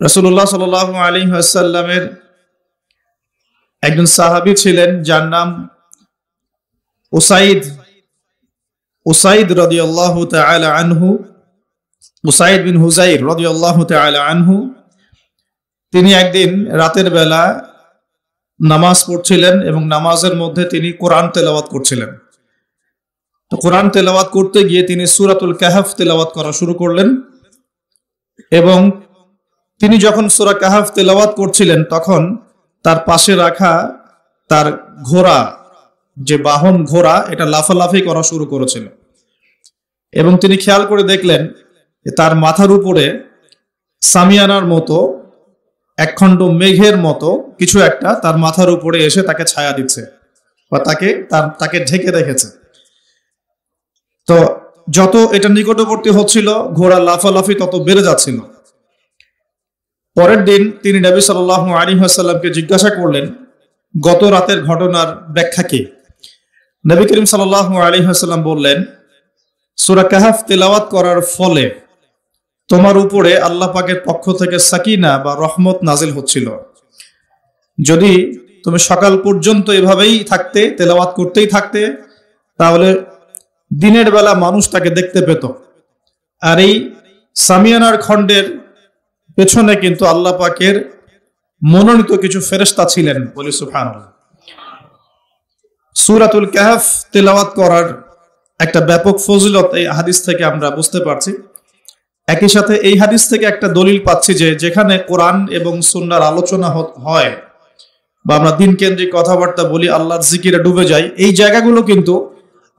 রাসূলুল্লাহ সাল্লাল্লাহু আলাইহি ওয়াসাল্লামের একজন সাহাবী ছিলেন যার নাম উসাইদ রাদিয়াল্লাহু তাআলা আনহু, উসাইদ বিন হুযাইর রাদিয়াল্লাহু তাআলা আনহু। তিনি একদিন রাতের বেলা নামাজ পড়ছিলেন এবং নামাজের মধ্যে তিনি কোরআন তেলাওয়াত করছিলেন। তো কোরআন তেলাওয়াত করতে গিয়ে তিনি সূরাতুল কাহফ তেলাওয়াত করা শুরু করলেন এবং তিনি যখন সূরা কাহফ তেলাওয়াত করছিলেন তখন তার পাশে রাখা তার ঘোড়া, যে বাহন ঘোড়া, এটা লাফালাফি করা শুরু করেছিল এবং তিনি খেয়াল করে দেখলেন তার মাথার উপরে সামিয়ানার মতো একখণ্ড মেঘের মতো কিছু একটা তার মাথার উপরে এসে তাকে ছায়া দিচ্ছে বা তাকে ঢেকে রেখেছে। তো যত এটা নিকটবর্তী হচ্ছিল ঘোড়া লাফালাফি তত বেড়ে যাচ্ছিল। পরের দিন তিনি নবী সাল্লাল্লাহু আলাইহি ওয়াসাল্লামকে জিজ্ঞাসা করলেন গত রাতের ঘটনার ব্যাখ্যা কি। নবী করিম সাল্লাল্লাহু আলাইহি ওয়াসাল্লাম বললেন, সূরা কাহফ তেলাওয়াত করার ফলে তোমার উপরে আল্লাহ পাকের পক্ষ থেকে সাকিনা বা রহমত নাজিল হচ্ছিল। যদি তুমি সকাল পর্যন্ত এভাবেই থাকতে, তেলাওয়াত করতেই থাকতে, তাহলে দিনের বেলা মানুষ তাকে দেখতে পেত। আর এই সামিয়ানার খণ্ডের পেছনে কিন্তু আল্লাহ পাকের মনোনীত কিছু ফেরেশতা ছিলেন। বলি সুবহানাল্লাহ। সূরাতুল কাহফ তেলাওয়াত করার একটা ব্যাপক ফজিলত এই হাদিস থেকে আমরা বুঝতে পারছি। একই সাথে এই হাদিস থেকে একটা দলিল পাচ্ছি যে যেখানে কোরআন এবং সুন্নাহর আলোচনা হয় বা আমরা দিন কেন্দ্রিক কথাবার্তা বলি, আল্লাহর জিকিরে ডুবে যাই, এই জায়গাগুলো কিন্তু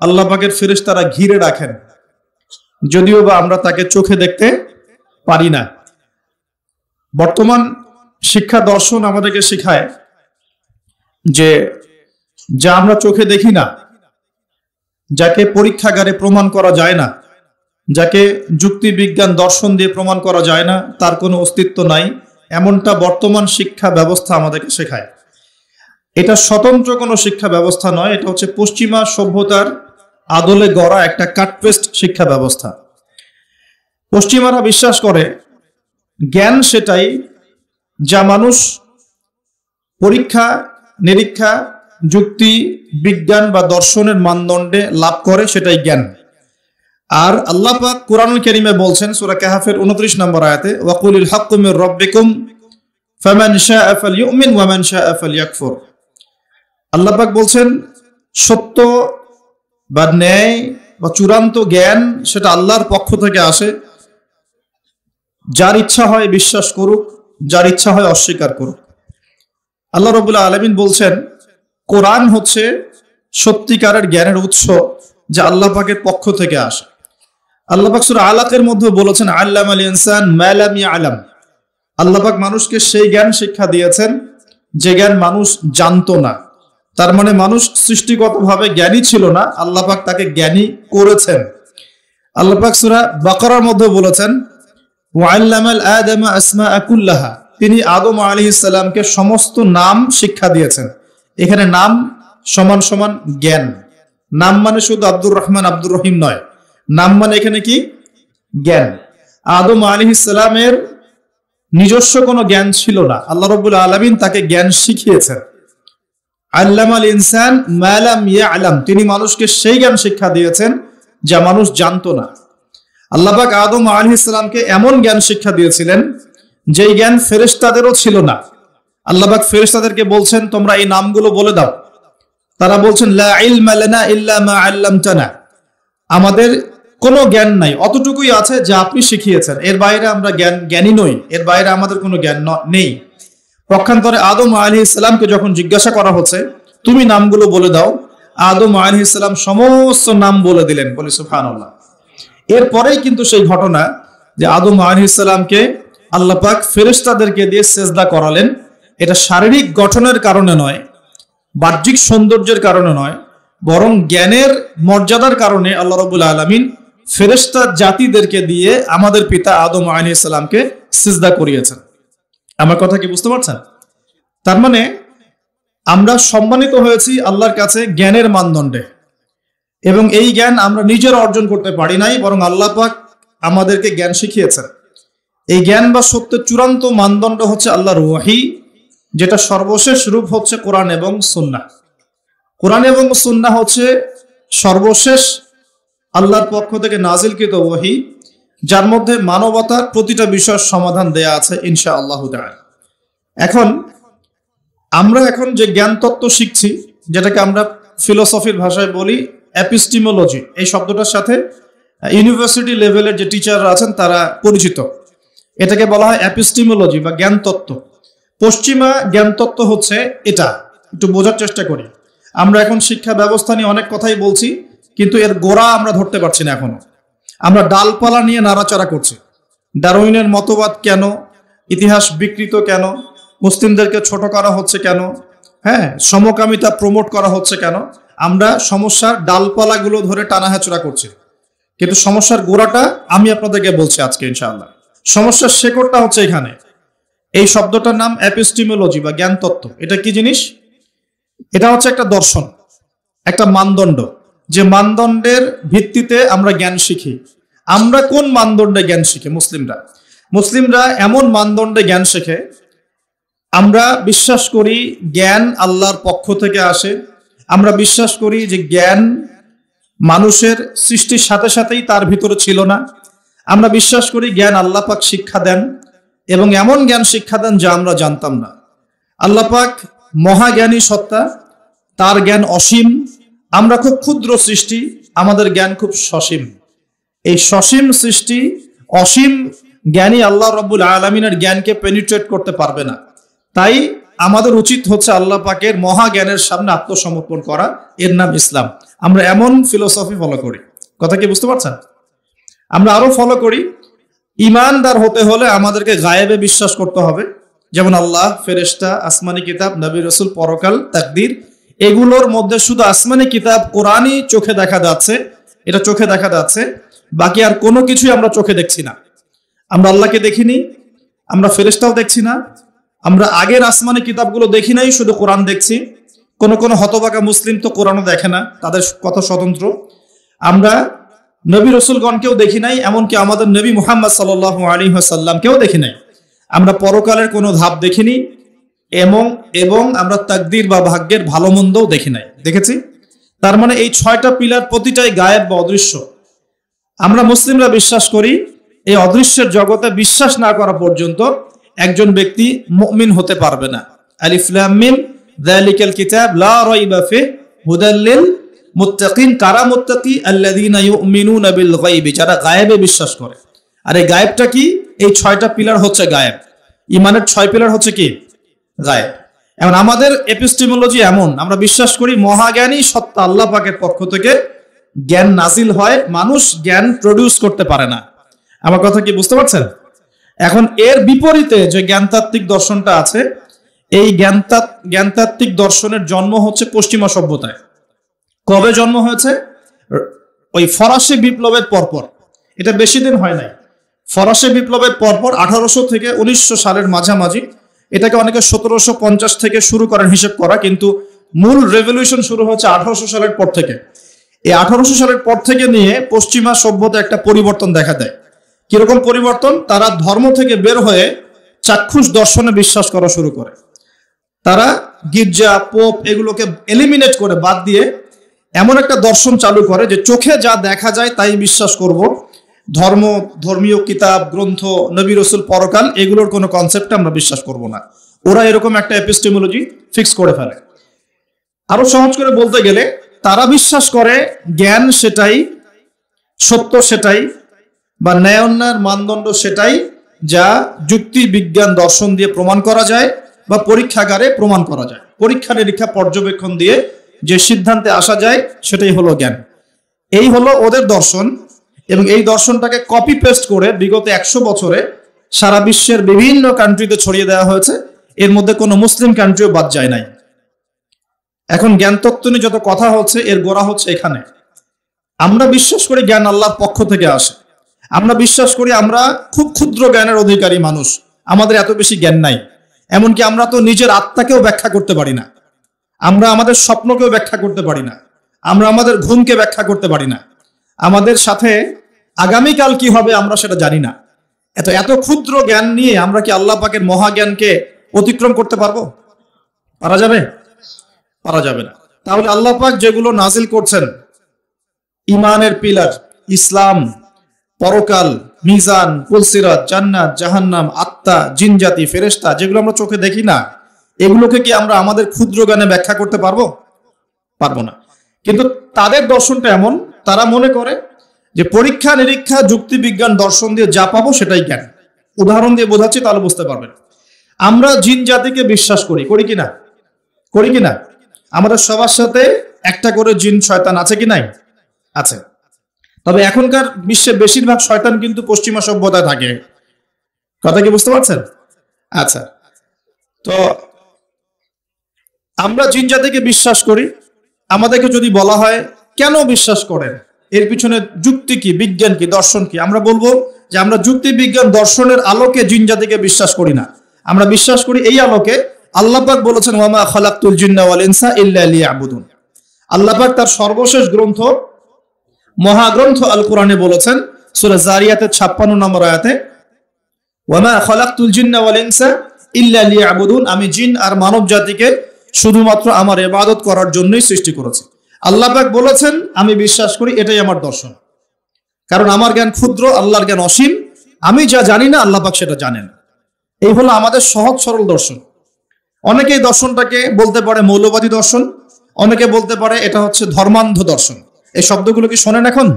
আল্লাহ পাকের ফেরেশতারা ঘিরে রাখেন, যদিও বা আমরা তাকে চোখে দেখতে পারি না। বর্তমান শিক্ষা দর্শন আমাদেরকে শেখায় যে যা আমরা চোখে দেখি না, যাকে পরীক্ষাগারে প্রমাণ করা যায় না, যাকে যুক্তি বিজ্ঞান দর্শন দিয়ে প্রমাণ করা যায় না, তার কোনো অস্তিত্ব নাই, এমনটা বর্তমান শিক্ষা ব্যবস্থা আমাদেরকে শেখায়। এটা স্বতন্ত্র কোনো শিক্ষা ব্যবস্থা নয়, এটা হচ্ছে পশ্চিমা সভ্যতার আদলে গড়া একটা কাটপেস্ট শিক্ষা ব্যবস্থা। পশ্চিমারা বিশ্বাস করে জ্ঞান সেটাই যা মানুষ পরীক্ষা নিরীক্ষা, যুক্তি বিজ্ঞান বা দর্শনের মানদণ্ডে লাভ করে, সেটাই জ্ঞান। আর আল্লাহ পাক কুরআনুল কারীমে বলছেন সূরা কাহফের 29 নম্বর আয়াতে, ওয়াকুলিল হাক্কু মির রাব্বিকুম ফামান শাআ ফালইউমিন ওয়া মান শাআ ফালইয়াকফুর। আল্লাহ পাক বলছেন সত্য বা ন্যায় বা চূড়ান্ত জ্ঞান সেটা আল্লাহর পক্ষ থেকে আসে। যার ইচ্ছা হয় বিশ্বাস করুক, যার ইচ্ছা হয় অস্বীকার করুক। আল্লাহ রাব্বুল আলামিন বলছেন কোরআন হচ্ছে সত্যিকারের জ্ঞানের উৎস যা আল্লাহ পাকের পক্ষ থেকে আসে। আল্লাহ পাক সূরা আলাকের মধ্যে বলেছেন আল্লামাল ইনসান মা লাম ইয়ালাম। আল্লাহ পাক মানুষকে সেই জ্ঞান শিক্ষা দিয়েছেন যে জ্ঞান মানুষ জানতো না। তার মানে মানুষ সৃষ্টিগতভাবে জ্ঞানী ছিল না, আল্লাহ পাক তাকে জ্ঞানী করেছেন। আল্লাহ পাক সূরা বাকারার মধ্যে বলেছেন ওয়া আল্লামাল আদামা আসমাআ কুল্লাহা। তিনি আদম আলাইহিস সালামকে সমস্ত নাম শিক্ষা দিয়েছেন। এখানে নাম সমান সমান জ্ঞান। নাম মানে শুধু আব্দুর রহমান আব্দুর রহিম নয়, নাম মানে এখানে কি জ্ঞান। আদম আলাইহিস সালামের নিজস্ব কোনো জ্ঞান ছিল না, আল্লাহ রাব্বুল আলামিন তাকে জ্ঞান শিখিয়েছেন। আল্লামাল ইনসান মা লাম ইয়ালাম, তিনি মানুষকে সেই জ্ঞান শিক্ষা দিয়েছেন যা মানুষ জানতো না। আল্লাহ পাক আদম আলাইহিস সালামকে এমন জ্ঞান শিক্ষা দিয়েছিলেন যেই জ্ঞান ফেরেশতাদেরও ছিল না। আল্লাহ পাক ফেরেশতাদেরকে বলছেন তোমরা এই নামগুলো বলে দাও। তারা বলছেন লা ইলমা লানা ইল্লা মা আল্লামতানা, আমাদের কোনো জ্ঞান নাই, অতটুকুই আছে যা আপনি শিখিয়েছেন, এর বাইরে আমরা জ্ঞানী নই, এর বাইরে আমাদের কোনো জ্ঞান নেই। পক্ষান্তরে আদম আলাইহিস সালামকে যখন জিজ্ঞাসা করা হচ্ছে তুমি নামগুলো বলে দাও, আদম আলাইহিস সালাম সমস্ত নাম বলে দিলেন। বলি সুবহানাল্লাহ। এরপরেই কিন্তু সেই ঘটনা যে আদম আলাইহিস সালামকে আল্লাহ পাক ফেরেশতাদেরকে দিয়ে সেজদা করালেন। এটা শারীরিক গঠনের কারণে নয়, বাহ্যিক সৌন্দর্যের কারণে নয়, বরং জ্ঞানের মর্যাদার কারণে আল্লাহ রাব্বুল আলামিন ফেরেশতা জাতিদেরকে দিয়ে আমাদের পিতা আদম আলাইহিস সালামকে সিজদা করিয়েছেন। আমার কথা কি বুঝতে পারছেন? তার মানে আমরা সম্মানিত হয়েছি আল্লাহর কাছে জ্ঞানের মানদণ্ডে, এবং এই জ্ঞান আমরা নিজের অর্জন করতে পারি নাই, বরং আল্লাহ পাক আমাদেরকে জ্ঞান শিখিয়েছেন। এই জ্ঞান বা সত্যের চূড়ান্ত মানদণ্ড হচ্ছে আল্লাহর ওয়াহি, যেটা সর্বশেষ রূপ হচ্ছে কোরআন এবং সুন্নাহ। কোরআন এবং সুন্নাহ হচ্ছে সর্বশেষ আল্লাহর পক্ষ থেকে নাজিলকৃত ওয়াহি, যার মধ্যে মানবতার প্রতিটা বিষয়ের সমাধান দেয়া আছে ইনশাআল্লাহ তাআলা। আমরা এখন যে জ্ঞান তত্ত্ব শিখছি, যেটাকে আমরা ফিলোসফির ভাষায় বলি এপিস্টিমোলজি, এই শব্দটার সাথে ইউনিভার্সিটি লেভেলের যে টিচাররা আছেন তারা পরিচিত। এটাকে বলা হয় এপিস্টিমোলজি বা জ্ঞান তত্ত্ব। পশ্চিমা জ্ঞান তত্ত্ব হচ্ছে এটা, একটু বোঝার চেষ্টা করি। আমরা এখন শিক্ষা ব্যবস্থা নিয়ে অনেক কথাই বলছি, কিন্তু এর গোড়া আমরা ধরতে পারছি না এখনো। আমরা ডালপালা নিয়ে নাড়াচাড়া করছি। ডারউইনের মতবাদ কেন, ইতিহাস বিকৃত কেন, মুসলিমদেরকে ছোট করা হচ্ছে কেন, হ্যাঁ, সমকামিতা প্রমোট করা হচ্ছে কেন, আমরা সমস্যার ডালপালাগুলো ধরে টানাহেচড়া করছি। কিন্তু সমস্যার গোড়াটা আমি আপনাদেরকে বলছি আজকে ইনশাআল্লাহ। সমস্যার শেকড়টা হচ্ছে এখানে। এই শব্দটার নাম এপিস্টিমোলজি বা জ্ঞান তত্ত্ব। এটা কি জিনিস? এটা হচ্ছে একটা দর্শন, একটা মানদণ্ড, যে মানদণ্ডের ভিত্তিতে আমরা জ্ঞান শিখি। আমরা কোন মানদণ্ডে জ্ঞান শিখি? মুসলিমরা এমন মানদণ্ডে জ্ঞান শেখে, আমরা বিশ্বাস করি জ্ঞান আল্লাহর পক্ষ থেকে আসে। আমরা বিশ্বাস করি যে জ্ঞান মানুষের সৃষ্টির সাথে সাথেই তার ভিতরে ছিল না। আমরা বিশ্বাস করি জ্ঞান আল্লাহ পাক শিক্ষা দেন, এবং এমন জ্ঞান শিক্ষা দেন যা আমরা জানতাম না। আল্লাহ পাক মহাজ্ঞানী সত্তা, তার জ্ঞান অসীম। আমরা খুব ক্ষুদ্র সৃষ্টি, আমাদের জ্ঞান খুব সসীম। এই সসীম সৃষ্টি, অসীম জ্ঞানী আল্লাহ রাব্বুল আলামিনের জ্ঞানকে পেনিট্রেট করতে পারবে না। তাই আমাদের উচিত হচ্ছে আল্লাহ পাকের মহাজ্ঞানের সামনে আত্মসমর্পণ করা। এর নাম ইসলাম। আমরা এমন ফিলোসফি ফলো করি। কথা কি বুঝতে পারছেন? আমরা আরো ফলো করি, ইমানদার হতে হলে আমাদেরকে গায়েবে বিশ্বাস করতে হবে, যেমন আল্লাহ, ফেরেশতা, আসমানি কিতাব, নবী রাসূল, পরকাল, তাকদীর। এগুলোর মধ্যে শুধু আসমানি কিতাব কোরআনই চোখে দেখা যাচ্ছে, এটা চোখে দেখা যাচ্ছে। বাকি আর কোনো কিছুই আমরা চোখে দেখছি না। আমরা আল্লাহকে দেখিনি, আমরা ফেরেশতাও দেখছি না, আমরা আগের আসমানি কিতাবগুলো দেখি নাই, শুধু কোরআন দেখছি। কোন হতভাগা মুসলিম তো কোরআনও দেখে না, তাদের কথা স্বতন্ত্র। আমরা নবী রসুলগণকেও দেখি নাই, এমনকি আমাদের নবী মুহাম্মদ সাল্লাল্লাহু আলাইহি ওয়াসাল্লামকেও দেখি নাই। আমরা পরকালের কোনো ধাপ দেখিনি, এবং আমরা তাকদীর বা ভাগ্যের ভালো মন্দও দেখি নাই। দেখেছি? তার মানে এই 6টা পিলার প্রতিটাই গায়েব বা অদৃশ্য। আমরা মুসলিমরা বিশ্বাস করি এই অদৃশ্যের জগতে বিশ্বাস না করা পর্যন্ত একজন ব্যক্তি মুমিন হতে পারবে না। আলিফ লাম মিম যালিকাল কিতাব লা রাইবা ফিহি হুদাল লিল মুত্তাকিন। কারা মুত্তাকি? আল্লাযীনা ইউমিনুনা বিল গায়বি, যারা গায়েবে বিশ্বাস করে। আর এই গায়েবটা কি? এই 6টা পিলার হচ্ছে গায়েব। ইমানের 6 পিলার হচ্ছে কি? গায়েব। এখন আমাদের এপিস্টিমোলজি এমন, আমরা বিশ্বাস করি মহাজ্ঞানী সত্তা আল্লাহ পাকের পক্ষ থেকে জ্ঞান নাজিল হয়, মানুষ জ্ঞান প্রডিউস করতে পারে না। আমার কথা কি বুঝতে পারছেন? এখন এর বিপরীতে যে জ্ঞানতাত্ত্বিক দর্শনটা আছে, এই জ্ঞানতাত্ত্বিক দর্শনের জন্ম হচ্ছে পশ্চিমা সভ্যতায়। কবে জন্ম হয়েছে? ওই ফরাসি বিপ্লবের পরপর। এটা বেশি দিন হয় নাই। ফরাসি বিপ্লবের পরপর 1800 থেকে 1900 সালের মাঝামাঝি, এটাকে অনেকে 1750 থেকে শুরু করেন হিসেব করা, কিন্তু মূল রেভলিউশন শুরু হচ্ছে 1800 সালের পর থেকে। এই 1800 সালের পর থেকে নিয়ে পশ্চিমা সভ্যতা একটা পরিবর্তন দেখা দেয়। কিরকম পরিবর্তন? তারা ধর্ম থেকে বের হয়ে চাক্ষুষ দর্শনে বিশ্বাস করা শুরু করে। তারা গির্জা, পোপ এগুলোকে এলিমিনেট করে, বাদ দিয়ে এমন একটা দর্শন চালু করে যে চোখে যা দেখা যায় তাই বিশ্বাস করব। ধর্মীয় কিতাব, গ্রন্থ, নবী রাসূল, পরকাল, এগুলোর কোনো কনসেপ্ট আমরা বিশ্বাস করব না। ওরা এরকম একটা এপিস্টেমোলজি ফিক্স করে ফেলে। আরো সহজ করে বলতে গেলে, তারা বিশ্বাস করে জ্ঞান সেটাই, সত্য সেটাই, বা ন্যায় অন্যায়ের মানদণ্ড সেটাই যা যুক্তি, বিজ্ঞান, দর্শন দিয়ে প্রমাণ করা যায় বা পরীক্ষাগারে প্রমাণ করা যায়। পরীক্ষা নিরীক্ষা পর্যবেক্ষণ দিয়ে যে সিদ্ধান্তে আসা যায় সেটাই হলো জ্ঞান। এই হলো ওদের দর্শন, এবং এই দর্শনটাকে কপি পেস্ট করে বিগত 100 বছরে সারা বিশ্বের বিভিন্ন কান্ট্রিতে ছড়িয়ে দেওয়া হয়েছে। এর মধ্যে কোনো মুসলিম কান্ট্রিও বাদ যায় নাই। এখন জ্ঞান তত্ত্ব নিয়ে যত কথা হচ্ছে, এর গোড়া হচ্ছে এখানে। আমরা বিশ্বাস করি জ্ঞান আল্লাহর পক্ষ থেকে আসে। আমরা বিশ্বাস করি আমরা খুব ক্ষুদ্র জ্ঞানের অধিকারী মানুষ, আমাদের এত বেশি জ্ঞান নাই। এমনকি আমরা তো নিজের আত্মাকেও ব্যাখ্যা করতে পারি না, আমরা আমাদের স্বপ্নকেও ব্যাখ্যা করতে পারি না, আমরা আমাদের ঘুমকে ব্যাখ্যা করতে পারি না, আমাদের সাথে আগামীকাল কি হবে আমরা সেটা জানি না। এত এত ক্ষুদ্র জ্ঞান নিয়ে আমরা কি আল্লাহ পাকের মহাজ্ঞানকে অতিক্রম করতে পারবো? পারা যাবে? পারা যাবে না। তাহলে আল্লাহ পাক যেগুলো নাজিল করছেন, ইমানের পিলার, ইসলাম, পরকাল, মিজান, পুলসিরাত, জান্নাত, জাহান্নাম, আত্মা, জিনজাতি, ফেরেশতা, যেগুলো আমরা চোখে দেখি না, এগুলোকে কি আমরা আমাদের ক্ষুদ্র জ্ঞানে ব্যাখ্যা করতে পারবো? পারবো না। কিন্তু তাদের দর্শনটা এমন, তারা মনে করে যে পরীক্ষা নিরীক্ষা, যুক্তি বিজ্ঞান, দর্শন দিয়ে যা পাবো সেটাই জ্ঞান। উদাহরণ দিয়ে বোঝাচ্ছি, তাহলে বুঝতে পারবেন। আমরা জিন জাতিকে বিশ্বাস করি, করি কিনা? করি কিনা? আমাদের সবার সাথে একটা করে জিন শয়তান আছে কি নাই? আছে। তবে এখনকার বিশ্বে বেশিরভাগ শয়তান কিন্তু পশ্চিমা সভ্যতায় থাকে। কথা কি বুঝতে পারছেন? আচ্ছা, তো আমরা জিন জাতিকে বিশ্বাস করি। আমাদেরকে যদি বলা হয় কেন বিশ্বাস করেন, এর পিছনে যুক্তি কি, বিজ্ঞান কি, দর্শন কি, আমরা বলবো যে আমরা যুক্তি বিজ্ঞান দর্শনের আলোকে জিন জাতিকে বিশ্বাস করি না। আমরা বিশ্বাস করি এই আলোকে, আল্লাহ পাক বলেছেন ওয়ামা খালাকতুল জিন্না ওয়াল ইনসা ইল্লা লিয়াবুদুন। আল্লাহ পাক তার সর্বশেষ গ্রন্থ, মহাগ্রন্থ আল কোরআনে বলেছেন সূরা জারিয়াতের 56 নম্বর আয়াতে, ওয়ামা খালাকতুল জিন্না ওয়াল ইনসা ইল্লা লিয়াবুদুন, আমি জিন আর মানব জাতিকে শুধুমাত্র আমার ইবাদত করার জন্যই সৃষ্টি করেছি। আল্লাহ পাক বলেছেন আমি বিশ্বাস করি, এটাই আমার দর্শন। কারণ আমার জ্ঞান ক্ষুদ্র, আল্লাহর জ্ঞান অসীম। আমি যা জানি না আল্লাহ পাক সেটা জানেন। এই হলো আমাদের সহজ সরল দর্শন। অনেকেই দর্শনটাকে বলতে পারে মৌলবাদী দর্শন, অনেকে বলতে পারে এটা হচ্ছে ধর্মান্ধ দর্শন। এই শব্দগুলো কি শোনেন এখন?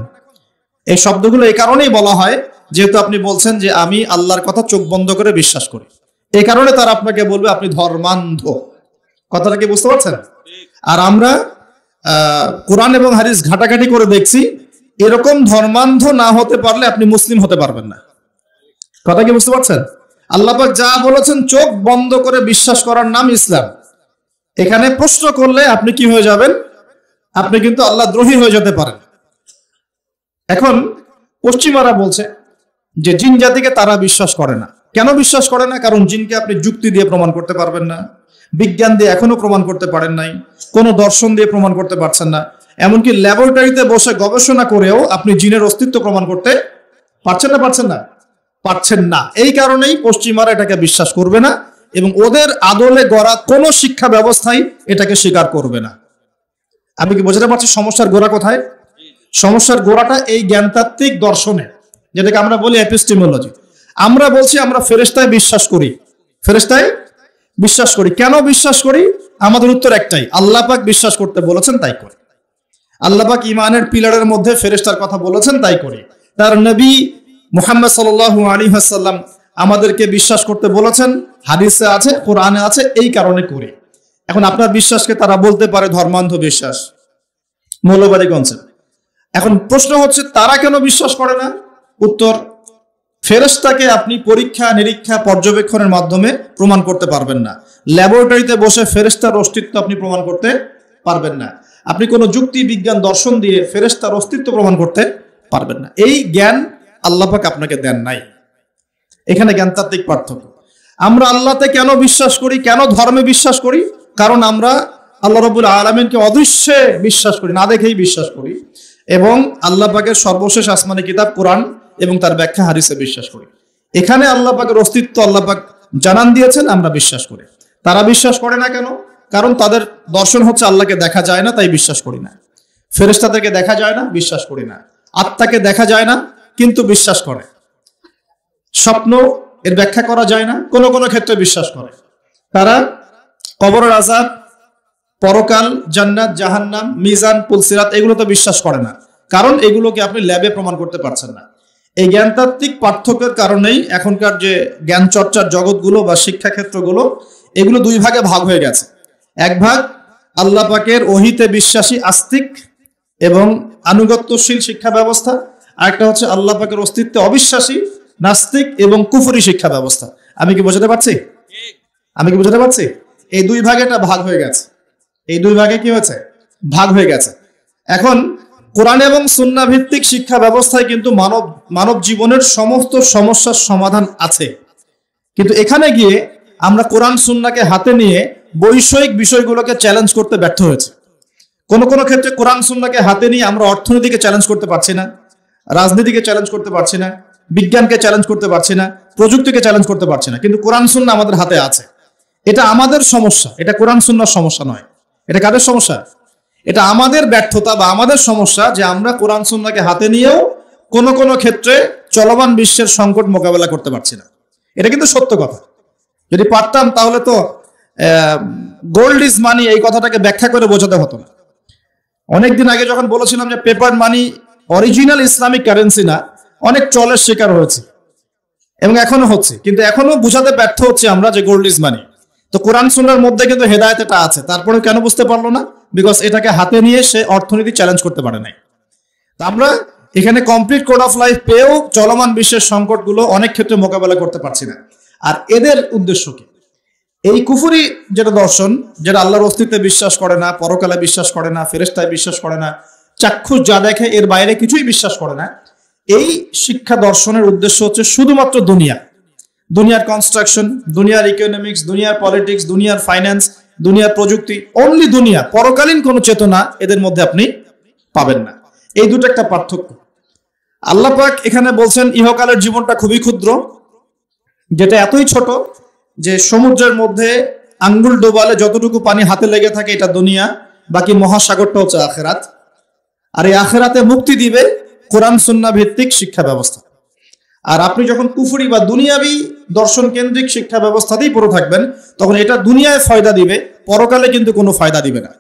এই শব্দগুলো এই কারণেই বলা হয় যেহেতু আপনি বলছেন যে আমি আল্লাহর কথা চোখ বন্ধ করে বিশ্বাস করি, এই কারণে তারা আপনাকে বলবে আপনি ধর্মান্ধ। কথাটা কি বুঝতে পারছেন? আর আমরা কোরআন এবং হাদিস ঘাটাঘাটি করে দেখছি, এরকম ধর্মান্ধ না হতে পারলে আপনি মুসলিম হতে পারবেন না। কথা কি বুঝতে পারছেন? আল্লাহ পাক যা বলেছেন চোখ বন্ধ করে বিশ্বাস করার নাম ইসলাম। এখানে প্রশ্ন করলে আপনি কি হয়ে যাবেন? আপনি কিন্তু আল্লাহ দ্রোহী হয়ে যেতে পারেন। এখন পশ্চিমারা বলছে যে জিন জাতিকে তারা বিশ্বাস করে না। কেন বিশ্বাস করে না? কারণ জিনকে আপনি যুক্তি দিয়ে প্রমাণ করতে পারবেন না, বিজ্ঞান দিয়ে এখনো প্রমাণ করতে পারেন নাই, কোনো দর্শন দিয়ে প্রমাণ করতে পারছেন না। এমনকি ল্যাবরেটরিতে বসে গবেষণা করেও আপনি জিনের অস্তিত্ব প্রমাণ করতে পারছেন না, পারছেন না, পারছেন না। এই কারণেই পশ্চিমারা এটাকে বিশ্বাস করবে না এবং ওদের আদলে গড়া কোনো শিক্ষা ব্যবস্থাই এটাকে স্বীকার করবে না। আমি কি বোঝাতে পারছি সমস্যার গোড়া কোথায়? সমস্যার গোড়াটা এই জ্ঞানতাত্ত্বিক দর্শনে, যেটাকে আমরা বলি এপিস্টেমোলজি। আমরা বলছি আমরা ফেরেশতায় বিশ্বাস করি, ফেরেশতায় বিশ্বাস করি। কেন বিশ্বাস করি? আমাদের উত্তর একটাই, আল্লাহ পাক বিশ্বাস করতে বলেছেন তাই করি। আল্লাহ পাক ইমানের পিলারের মধ্যে ফেরেশতার কথা বলেছেন তাই করি। তার নবী মুহাম্মদ সাল্লাল্লাহু আলাইহি ওয়াসাল্লাম আমাদেরকে বিশ্বাস করতে বলেছেন, হাদিসে আছে, কোরআনে আছে, এই কারণে করি। এখন আপনার বিশ্বাসকে তারা বলতে পারে ধর্মান্ধ বিশ্বাস, মৌলবাদী কনসেপ্ট। এখন প্রশ্ন হচ্ছে তারা কেন বিশ্বাস করে না? উত্তর, ফেরেশতাকে আপনি পরীক্ষা নিরীক্ষা পর্যবেক্ষণের মাধ্যমে প্রমাণ করতে পারবেন না। ল্যাবরেটরিতে বসে ফেরেশতার অস্তিত্ব আপনি প্রমাণ করতে পারবেন না। আপনি কোনো যুক্তি বিজ্ঞান দর্শন দিয়ে ফেরেশতার অস্তিত্ব প্রমাণ করতে পারবেন না। এই জ্ঞান আল্লাহ পাক আপনাকে দেন নাই। এখানে জ্ঞানতাত্ত্বিক পার্থক্য। আমরা আল্লাহতে কেন বিশ্বাস করি, কেন ধর্মে বিশ্বাস করি? কারণ আমরা আল্লাহ রাব্বুল আলামিনকে অদৃশ্যে বিশ্বাস করি, না দেখেই বিশ্বাস করি, এবং আল্লাহ পাকের সর্বশেষ আসমানি কিতাব কোরআন এবং তার ব্যাখ্যা হাদিসে বিশ্বাস করি। এখানে আল্লাহ পাকের অস্তিত্ব আল্লাহ পাক জানান দিয়েছেন, আমরা বিশ্বাস করি। তারা বিশ্বাস করে না কেন? কারণ তাদের দর্শন হচ্ছে আল্লাহকে দেখা যায় না, তাই বিশ্বাস করি না। ফেরেশতাদেরকে দেখা যায় না, বিশ্বাস করি না। আত্মাকে দেখা যায় না কিন্তু বিশ্বাস করে। স্বপ্ন এর ব্যাখ্যা করা যায় না, কোন কোন ক্ষেত্রে বিশ্বাস করে। তারা কবরের আযাব, পরকাল, জান্নাত, জাহান্নাম, মিজান, পুলসিরাত এগুলো তো বিশ্বাস করে না, কারণ এগুলোকে আপনি ল্যাবে প্রমাণ করতে পারছেন না। এই জ্ঞানতাত্ত্বিক পার্থক্যের কারণেই এখনকার যে জ্ঞান চর্চার জগৎগুলো বা শিক্ষা ক্ষেত্রগুলো, এগুলো দুই ভাগে ভাগ হয়ে গেছে। এক ভাগ আল্লাহ পাকের ওহিতে বিশ্বাসী আস্তিক এবং আনুগত্যশীল শিক্ষা ব্যবস্থা, আরেকটা হচ্ছে আল্লাহ পাকের অস্তিত্বে অবিশ্বাসী নাস্তিক এবং কুফরি শিক্ষা ব্যবস্থা। আমি কি বোঝাতে পারছি? আমি কি বোঝাতে পারছি? এই দুই ভাগে এটা ভাগ হয়ে গেছে। এই দুই ভাগে কি হয়েছে? ভাগ হয়ে গেছে। এখন কোরআন এবং সুন্নাহ ভিত্তিক শিক্ষা ব্যবস্থায় কিন্তু মানব জীবনের সমস্ত সমস্যার সমাধান আছে। কিন্তু এখানে গিয়ে আমরা কোরআন সুন্নাহকে হাতে নিয়ে বৈষয়িক বিষয়গুলোকে চ্যালেঞ্জ করতে ব্যর্থ হয়েছে। কোন কোন ক্ষেত্রে কোরআন সুন্নাহকে হাতে নিয়ে আমরা অর্থনীতিকে চ্যালেঞ্জ করতে পারছি না, রাজনীতিকে চ্যালেঞ্জ করতে পারছি না, বিজ্ঞানকে চ্যালেঞ্জ করতে পারছি না, প্রযুক্তিকে চ্যালেঞ্জ করতে পারছি না, কিন্তু কোরআন সুন্নাহ আমাদের হাতে আছে। এটা আমাদের সমস্যা, এটা কোরআন সুন্নাহর সমস্যা নয়। এটা কাদের সমস্যা? এটা আমাদের ব্যর্থতা বা আমাদের সমস্যা, যে আমরা কোরআন সুন্নাহকে হাতে নিয়েও কোনো কোনো ক্ষেত্রে চলমান বিশ্বের সংকট মোকাবেলা করতে পারছি না। এটা কিন্তু সত্য কথা। যদি পারতাম তাহলে তো গোল্ড ইজ মানি এই কথাটাকে ব্যাখ্যা করে বোঝাতে হতো না। অনেকদিন আগে যখন বলেছিলাম যে পেপার মানি অরিজিনাল ইসলামিক কারেন্সি না, অনেক ট্রলের শিকার হয়েছে এবং এখনো হচ্ছে, কিন্তু এখনো বোঝাতে ব্যর্থ হচ্ছে আমরা যে গোল্ড ইজ মানি। তো কোরআন সুন্নাহর মধ্যে কিন্তু হেদায়েত এটা আছে, তারপরে কেন বুঝতে পারলো না? বিকজ এটাকে হাতে নিয়ে সে অর্থনীতি চ্যালেঞ্জ করতে পারে নাই। আমরা এখানে কমপ্লিট কোড অফ লাইফ পেয়েও চলমান বিশ্বের সংকটগুলো অনেক ক্ষেত্রে মোকাবেলা করতে পারছি না। আর এদের উদ্দেশ্য কি? এই কুফরি যেটা দর্শন, যেটা আল্লাহর অস্তিত্বে বিশ্বাস করে না, পরকালে বিশ্বাস করে না, ফেরেশতায় বিশ্বাস করে না, চাক্ষুষ যা দেখে এর বাইরে কিছুই বিশ্বাস করে না, এই শিক্ষা দর্শনের উদ্দেশ্য হচ্ছে শুধুমাত্র দুনিয়ার কনস্ট্রাকশন, দুনিয়ার ইকোনমিক্স, দুনিয়ার পলিটিক্স, দুনিয়ার ফাইন্যান্স, দুনিয়ার প্রযুক্তি, অনলি দুনিয়া। পরকালীন কোনো চেতনা এদের মধ্যে আপনি পাবেন না। এই দুটো একটা পার্থক্য। আল্লাহ পাক এখানে বলছেন ইহকালের জীবনটা খুবই ক্ষুদ্র, যেটা এতই ছোট যে সমুদ্রের মধ্যে আঙ্গুল ডোবালে যতটুকু পানি হাতে লেগে থাকে এটা দুনিয়া, বাকি মহাসাগরটা হচ্ছে আখেরাত। আর এই আখেরাতে মুক্তি দিবে কোরআন সুন্নাহ ভিত্তিক শিক্ষা ব্যবস্থা। আর আপনি যখন কুফরি বা দুনিয়াবি দর্শন কেন্দ্রিক শিক্ষা ব্যবস্থাতেই পড়ে থাকবেন, তখন এটা দুনিয়ায় ফায়দা দিবে, পরকালে কিন্তু কোনো ফায়দা দিবে না।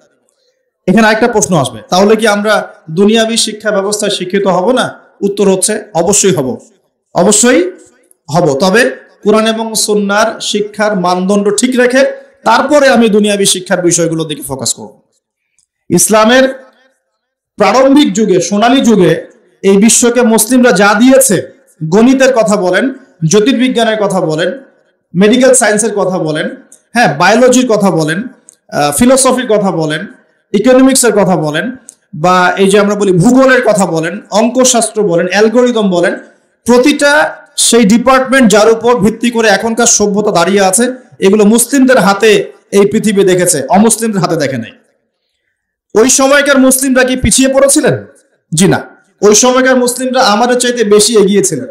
এখানে আরেকটা প্রশ্ন আসবে, তাহলে কি আমরা দুনিয়াবি শিক্ষা ব্যবস্থায় শিক্ষিত হব না? উত্তর হচ্ছে অবশ্যই হব, অবশ্যই হব। তবে কোরআন এবং সুন্নাহর শিক্ষার মানদণ্ড ঠিক রেখে তারপরে আমি দুনিয়াবি শিক্ষার বিষয়গুলোর দিকে ফোকাস করব। ইসলামের প্রারম্ভিক যুগে, সোনালী যুগে এই বিশ্বকে মুসলিমরা যা দিয়েছে, গণিতের কথা বলেন, জ্যোতির্বিজ্ঞানের কথা বলেন, মেডিকেল সায়েন্সের কথা বলেন, হ্যাঁ, বায়োলজির কথা বলেন, ফিলোসফির কথা বলেন, ইকোনমিক্সের কথা বলেন, বা এই যে আমরা বলি ভূগোলের কথা বলেন, অঙ্কশাস্ত্র বলেন, অ্যালগোরিদম বলেন, প্রতিটা সেই ডিপার্টমেন্ট যার উপর ভিত্তি করে এখনকার সভ্যতা দাঁড়িয়ে আছে, এগুলো মুসলিমদের হাতে এই পৃথিবী দেখেছে, অমুসলিমদের হাতে দেখে নাই। ওই সময়কার মুসলিমরা কি পিছিয়ে পড়েছিলেন? জি না, ওই সময়কার মুসলিমরা আমাদের চাইতে বেশি এগিয়েছিলেন।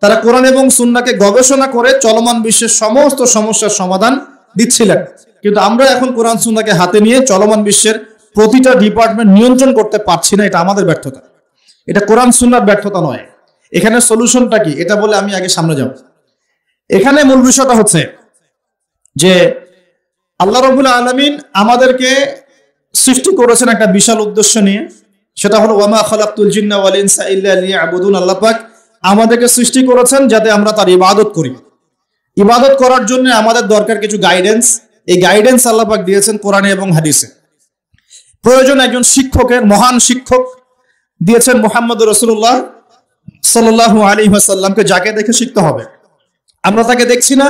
তারা কোরআন এবং সুন্নাহকে গবেষণা করে চলমান বিশ্বের সমস্ত সমস্যার সমাধান দিচ্ছিলেন। কিন্তু আমরা এখন কোরআন সুন্নাহকে হাতে নিয়ে চলমান বিশ্বের প্রতিটা ডিপার্টমেন্ট নিয়ন্ত্রণ করতে পারছি না। এটা আমাদের ব্যর্থতা, এটা কোরআন সুন্নাহর ব্যর্থতা নয়। এখানে সলিউশনটা কি, এটা বলে আমি আগে সামনে যাব। এখানে মূল বিষয়টা হচ্ছে যে আল্লাহ রাব্বুল আলামিন আমাদেরকে সৃষ্টি করেছেন একটা বিশাল উদ্দেশ্য নিয়ে, সেটা হলো ওয়ামা খালাকতুল জিন্না ওয়াল ইনসা ইল্লা লিয়াবুদুন। আল্লাহ পাক আমাদেরকে সৃষ্টি করেছেন যাতে আমরা তার ইবাদত করি। ইবাদত করার জন্য আমাদের দরকার কিছু গাইডেন্স। এই গাইডেন্স আল্লাহ পাক দিয়েছেন কোরআনে এবং হাদিসে। প্রয়োজন একজন শিক্ষকের, মহান শিক্ষক দিয়েছেন মুহাম্মদ রাসূলুল্লাহ সাল্লাল্লাহু আলাইহি ওয়াসাল্লামকে, যাকে দেখে শিখতে হবে। আমরা তাকে দেখছি না,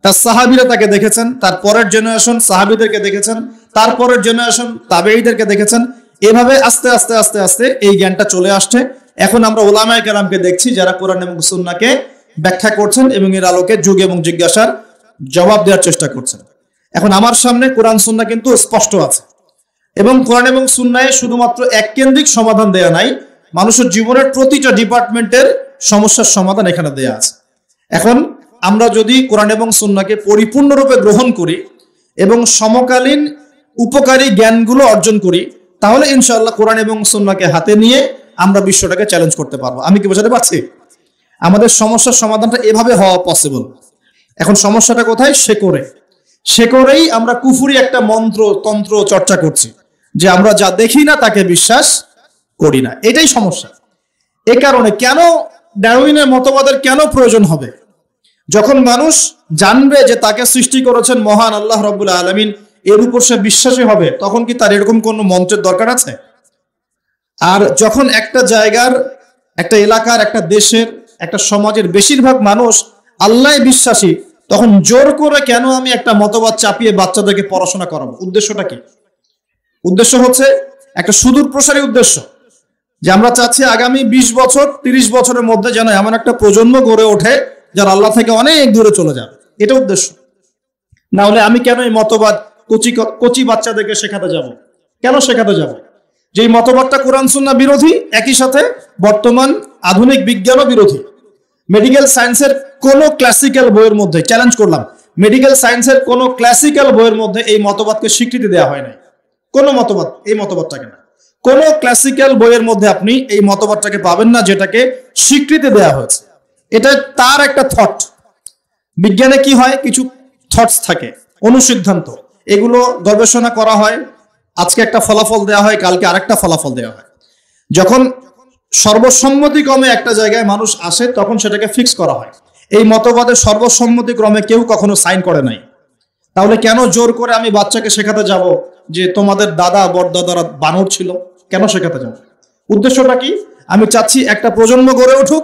তার সাহাবীরা তাকে দেখেছেন, তার পরের জেনারেশন সাহাবীদেরকে দেখেছেন, তারপরের জেনারেশন তাবেঈদেরকে দেখেছেন। এভাবে আস্তে আস্তে আস্তে আস্তে এই জ্ঞানটা চলে আসছে। এখন আমরা উলামায়ে কেরামকে দেখছি যারা কোরআন এবং সুন্নাহকে ব্যাখ্যা করছেন এবং এর আলোকে যুগ এবং জিজ্ঞাসার জবাব দেওয়ার চেষ্টা করছেন। এখন আমার সামনে কোরআন সুন্নাহ কিন্তু স্পষ্ট আছে, এবং কোরআন এবং সুন্নাহে শুধুমাত্র এক কেন্দ্রিক সমাধান দেয়া নাই, মানুষের জীবনের প্রতিটা ডিপার্টমেন্টের সমস্যার সমাধান এখানে দেয়া আছে। এখন আমরা যদি কোরআন এবং সুন্নাহকে পরিপূর্ণরূপে গ্রহণ করি এবং সমকালীন উপকারী জ্ঞানগুলো অর্জন করি, তাহলে ইনশাআল্লাহ কোরআন এবং সুন্নাহকে হাতে নিয়ে আমরা বিশ্বটাকে চ্যালেঞ্জ করতে পারবো। আমি কি বোঝাতে পারছি? আমাদের সমস্যার সমাধানটা এভাবে হওয়া পসিবল। এখন সমস্যাটা কোথায়? শেকড়েই আমরা কুফরি একটা মন্ত্র তন্ত্র চর্চা করছি, যে আমরা যা দেখি না তাকে বিশ্বাস করি না। এটাই সমস্যা। এ কারণে কেন ডারউইনের মতবাদের কেন প্রয়োজন হবে? যখন মানুষ জানবে যে তাকে সৃষ্টি করেছেন মহান আল্লাহ রাব্বুল আলামিন, এর উপর সে বিশ্বাসী হবে, তখন কি তার এরকম কোনো মন্ত্রের দরকার আছে? আর যখন একটা জায়গার, একটা এলাকার, একটা দেশের, একটা সমাজের বেশিরভাগ মানুষ আল্লাহ বিশ্বাসী, তখন জোর করে কেন আমি একটা মতবাদ চাপিয়ে বাচ্চাদেরকে পড়াশোনা করাবো? উদ্দেশ্যটা কি? উদ্দেশ্য হচ্ছে একটা সুদূর প্রসারী উদ্দেশ্য, যে আমরা চাচ্ছি আগামী 20 বছর 30 বছরের মধ্যে যেন এমন একটা প্রজন্ম গড়ে ওঠে যারা আল্লাহ থেকে অনেক দূরে চলে যাবে। এটা উদ্দেশ্য। না হলে আমি কেন এই মতবাদ কচি বাচ্চাদেরকে শেখাতে যাব? কেন শেখাতে যাব? যেই মতবাদটা কোরআন সুন্নাহ বিরোধী, একই সাথে বর্তমান আধুনিক বিজ্ঞানও বিরোধী। মেডিকেল সায়েন্সের কোনো ক্লাসিক্যাল বইয়ের মধ্যে, চ্যালেঞ্জ করলাম, মেডিকেল সায়েন্সের কোনো ক্লাসিক্যাল বইয়ের মধ্যে এই মতবাদকে স্বীকৃতি দেওয়া হয় নাই। কোনো মতবাদ, এই মতবাদটাকে না, কোনো ক্লাসিক্যাল বইয়ের মধ্যে আপনি এই মতবাদটাকে পাবেন না যেটাকে স্বীকৃতি দেওয়া হয়েছে। এটা তার একটা থট। বিজ্ঞানে কি হয়, কিছু থটস থাকে, অনুসিদ্ধান্ত, এগুলো গবেষণা করা হয়, আজকে একটা ফলাফল দেওয়া হয়, কালকে আরেকটা ফলাফল দেওয়া হয়। যখন সর্বসম্মতিক্রমে একটা জায়গায় মানুষ আসে তখন সেটাকে ফিক্স করা হয়। এই মতবাদের সর্বসম্মতিক্রমে কেউ কখনো সাইন করে নাই। তাহলে কেন জোর করে আমি বাচ্চাকে শেখাতে যাব যে তোমাদের দাদা বড়দাদারা বানর ছিল? কেন শেখাতে যাব? উদ্দেশ্যটা কি? আমি চাচ্ছি একটা প্রজন্ম গড়ে উঠুক,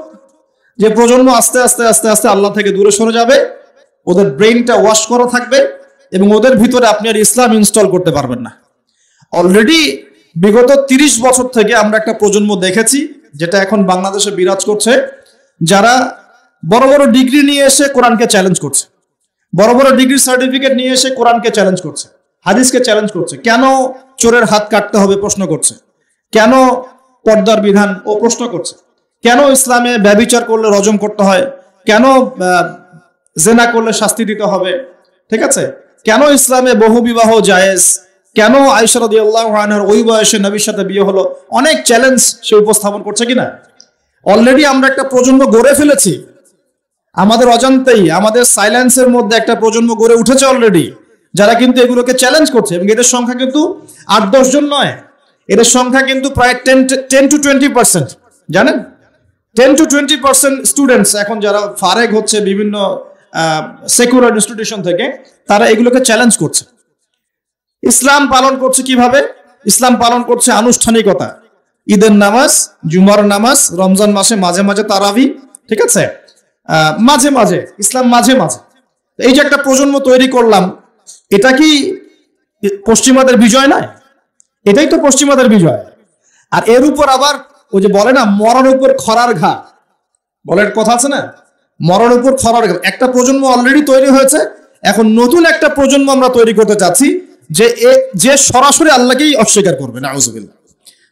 যে প্রজন্ম আস্তে আস্তে আস্তে আস্তে আল্লাহ থেকে দূরে সরে যাবে, ওদের ব্রেইনটা ওয়াশ করা থাকবে এবং ওদের ভিতরে আপনি আর ইসলাম ইনস্টল করতে পারবেন না। অলরেডি বিগত 30 বছর থেকে আমরা একটা প্রজন্ম দেখেছি যেটা এখন বাংলাদেশে বিরাজ করছে, যারা বড় বড় ডিগ্রি নিয়ে এসে কোরআনকে চ্যালেঞ্জ করছে, বড় বড় ডিগ্রি সার্টিফিকেট নিয়ে এসে কোরআনকে চ্যালেঞ্জ করছে, হাদিসকে চ্যালেঞ্জ করছে। কেন চোরের হাত কাটতে হবে প্রশ্ন করছে, কেন পর্দার বিধান ও প্রশ্ন করছে, কেন ইসলামে ব্যভিচার করলে রজম করতে হয়, কেন জেনা করলে শাস্তি দিতে হবে, ঠিক আছে, কেন ইসলামে বহু বিবাহ জায়েজ, কেন আয়েশা রাদিয়াল্লাহু আনহার ওই বয়সে নবীর সাথে বিয়ে হলো, অনেক চ্যালেঞ্জ সে উপস্থাপন করছে কিনা। অলরেডি আমরা একটা প্রজন্ম গড়ে ফেলেছি, আমাদের অজান্তেই আমাদের সাইলেন্সের মধ্যে একটা প্রজন্ম গড়ে উঠেছে অলরেডি, যারা কিন্তু এগুলোকে চ্যালেঞ্জ করছে। এবং এদের সংখ্যা কিন্তু 8-10 জন নয়, এদের সংখ্যা কিন্তু প্রায় 10 to 20%। জানেন, 10 to 20% স্টুডেন্টস এখন যারা ফারেগ হচ্ছে বিভিন্ন সেকুলার ইনস্টিটিউশন থেকে, তারা এগুলোকে চ্যালেঞ্জ করছে। ইসলাম পালন করছে কিভাবে? ইসলাম পালন করছে আনুষ্ঠানিকতা, ঈদের নামাজ, জুমার নামাজ, রমজান মাসে মাঝে মাঝে তারাবি, ঠিক আছে, মাঝে মাঝে ইসলাম, মাঝে মাঝে। এই যে একটা প্রজন্ম তৈরি করলাম, এটা কি পশ্চিমাদের বিজয় নয়? এটাই তো পশ্চিমাদের বিজয়। আর এর উপর আবার ওই যে বলে না, মরার উপর খরার ঘা, বলার কথা আছে না, মরার উপর খরার ঘা। একটা প্রজন্ম অলরেডি তৈরি হয়েছে, এখন নতুন একটা প্রজন্ম আমরা তৈরি করতে চাচ্ছি যে সরাসরি আল্লাহকেই অস্বীকার করবে। নাউযুবিল্লাহ।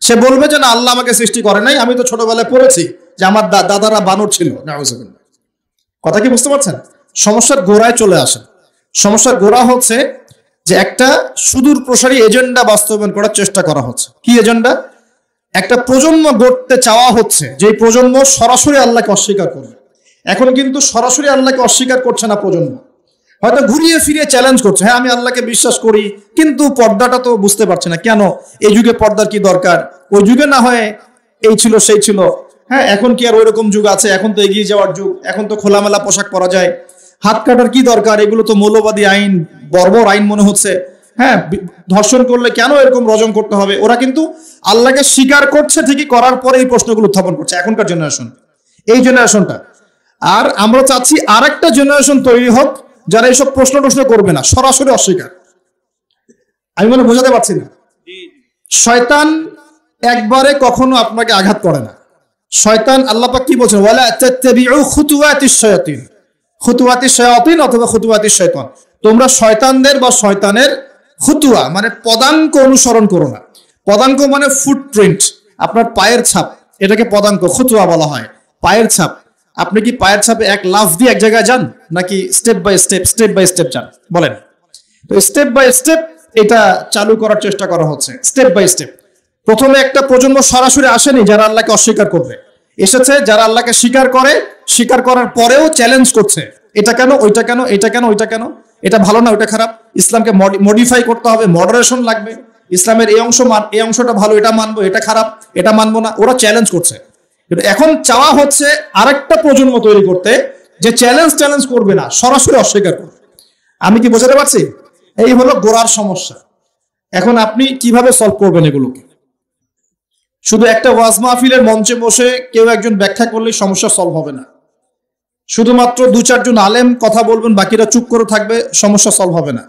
সে বলবে যে না, আল্লাহ আমাকে সৃষ্টি করে নাই, আমি তো ছোটবেলায় পড়েছি যে আমার দাদারা বানর ছিল। নাউযুবিল্লাহ। কথা কি বুঝতে পারছেন? সমস্যার গোড়ায় চলে আসে। সমস্যার গোড়া হচ্ছে যে একটা সুদূর প্রসারী এজেন্ডা বাস্তবায়ন করার চেষ্টা করা হচ্ছে। কি এজেন্ডা? একটা প্রজন্ম গড়তে চাওয়া হচ্ছে, যে প্রজন্ম সরাসরি আল্লাহকে অস্বীকার করবে। এখন কিন্তু সরাসরি আল্লাহকে অস্বীকার করছে না প্রজন্ম, হয়তো ঘুরিয়ে ফিরিয়ে চ্যালেঞ্জ করছে। হ্যাঁ, আমি আল্লাহকে বিশ্বাস করি, কিন্তু পর্দাটা তো বুঝতে পারছি না, কেন এই যুগে পর্দার কি দরকার? ওই যুগে না হয় এই ছিল সেই ছিল, হ্যাঁ এখন কি আর ওই রকম যুগ আছে? এখন তো এগিয়ে যাওয়ার যুগ, এখন তো খোলামেলা পোশাক পরা যায়, হাত কাটার কি দরকার? এগুলো তো মৌলবাদী আইন, বর্বর আইন মনে হচ্ছে। হ্যাঁ, ধর্ষণ করলে কেন এরকম রজম করতে হবে? ওরা কিন্তু আল্লাহকে স্বীকার করছে ঠিকই, করার পরে এই প্রশ্নগুলো উত্থাপন করছে এখনকার জেনারেশন, এই জেনারেশনটা। আর আমরা চাচ্ছি আরেকটা জেনারেশন তৈরি হোক যারা এইসব প্রশ্ন করবে না, সরাসরি অস্বীকার। আমি মনে বোঝাতে পারছি না। শয়তান একবারে কখনো আপনাকে আঘাত করে না। শয়তান, আল্লাহ পাক কি বলছেন? ওয়ালা তাত্তাবিউ খুতুওয়াতিশ শায়াতিন, খুতুওয়াতিশ শায়াতিন অথবা খুতুওয়াতিশ শয়তান। তোমরা শয়তানদের বা শয়তানের খুতুয়া মানে পদাঙ্ক অনুসরণ করো না। পদাঙ্ক মানে ফুটপ্রিন্ট, আপনার পায়ের ছাপ, এটাকে পদাঙ্ক, খুতুয়া বলা হয়। পায়ের ছাপ। আপনি কি পায়ের ছাপে এক লাফ দিয়ে এক জায়গায় যান, নাকি স্টেপ বাই স্টেপ যান? বলেন তো। স্টেপ বাই স্টেপ এটা চালু করার চেষ্টা করা হচ্ছে, স্টেপ বাই স্টেপ। প্রথমে একটা প্রজন্ম সরাসরি আসেনি যারা আল্লাহকে অস্বীকার করবে, এসেছে যারা আল্লাহকে স্বীকার করে, স্বীকার করার পরেও চ্যালেঞ্জ করছে, এটা কেন, ওইটা কেন, এটা কেন, ওইটা কেন, এটা ভালো না, ওইটা খারাপ, ইসলামকে মডিফাই করতে হবে, মডারেশন লাগবে, ইসলামের এই অংশটা ভালো, এটা মানবো, এটা খারাপ, এটা মানবো না। ওরা চ্যালেঞ্জ করছে। কিন্তু এখন চাওয়া হচ্ছে আরেকটা প্রজন্ম তৈরি করতে যে চ্যালেঞ্জ করবে না, সরাসরি অস্বীকার করবে। আমি কি বোঝাতে পারছি? এই হলো গোড়ার সমস্যা। এখন আপনি কিভাবে সলভ করবেন এগুলোকে? শুধু একটা ওয়াজ মাহফিলের মঞ্চে বসে কেউ একজন ব্যাখ্যা করলে সমস্যা সলভ হবে না। শুধুমাত্র 2-4 জন আলেম কথা বলবেন, বাকিরা চুপ করে থাকবে, সমস্যা সলভ হবে না।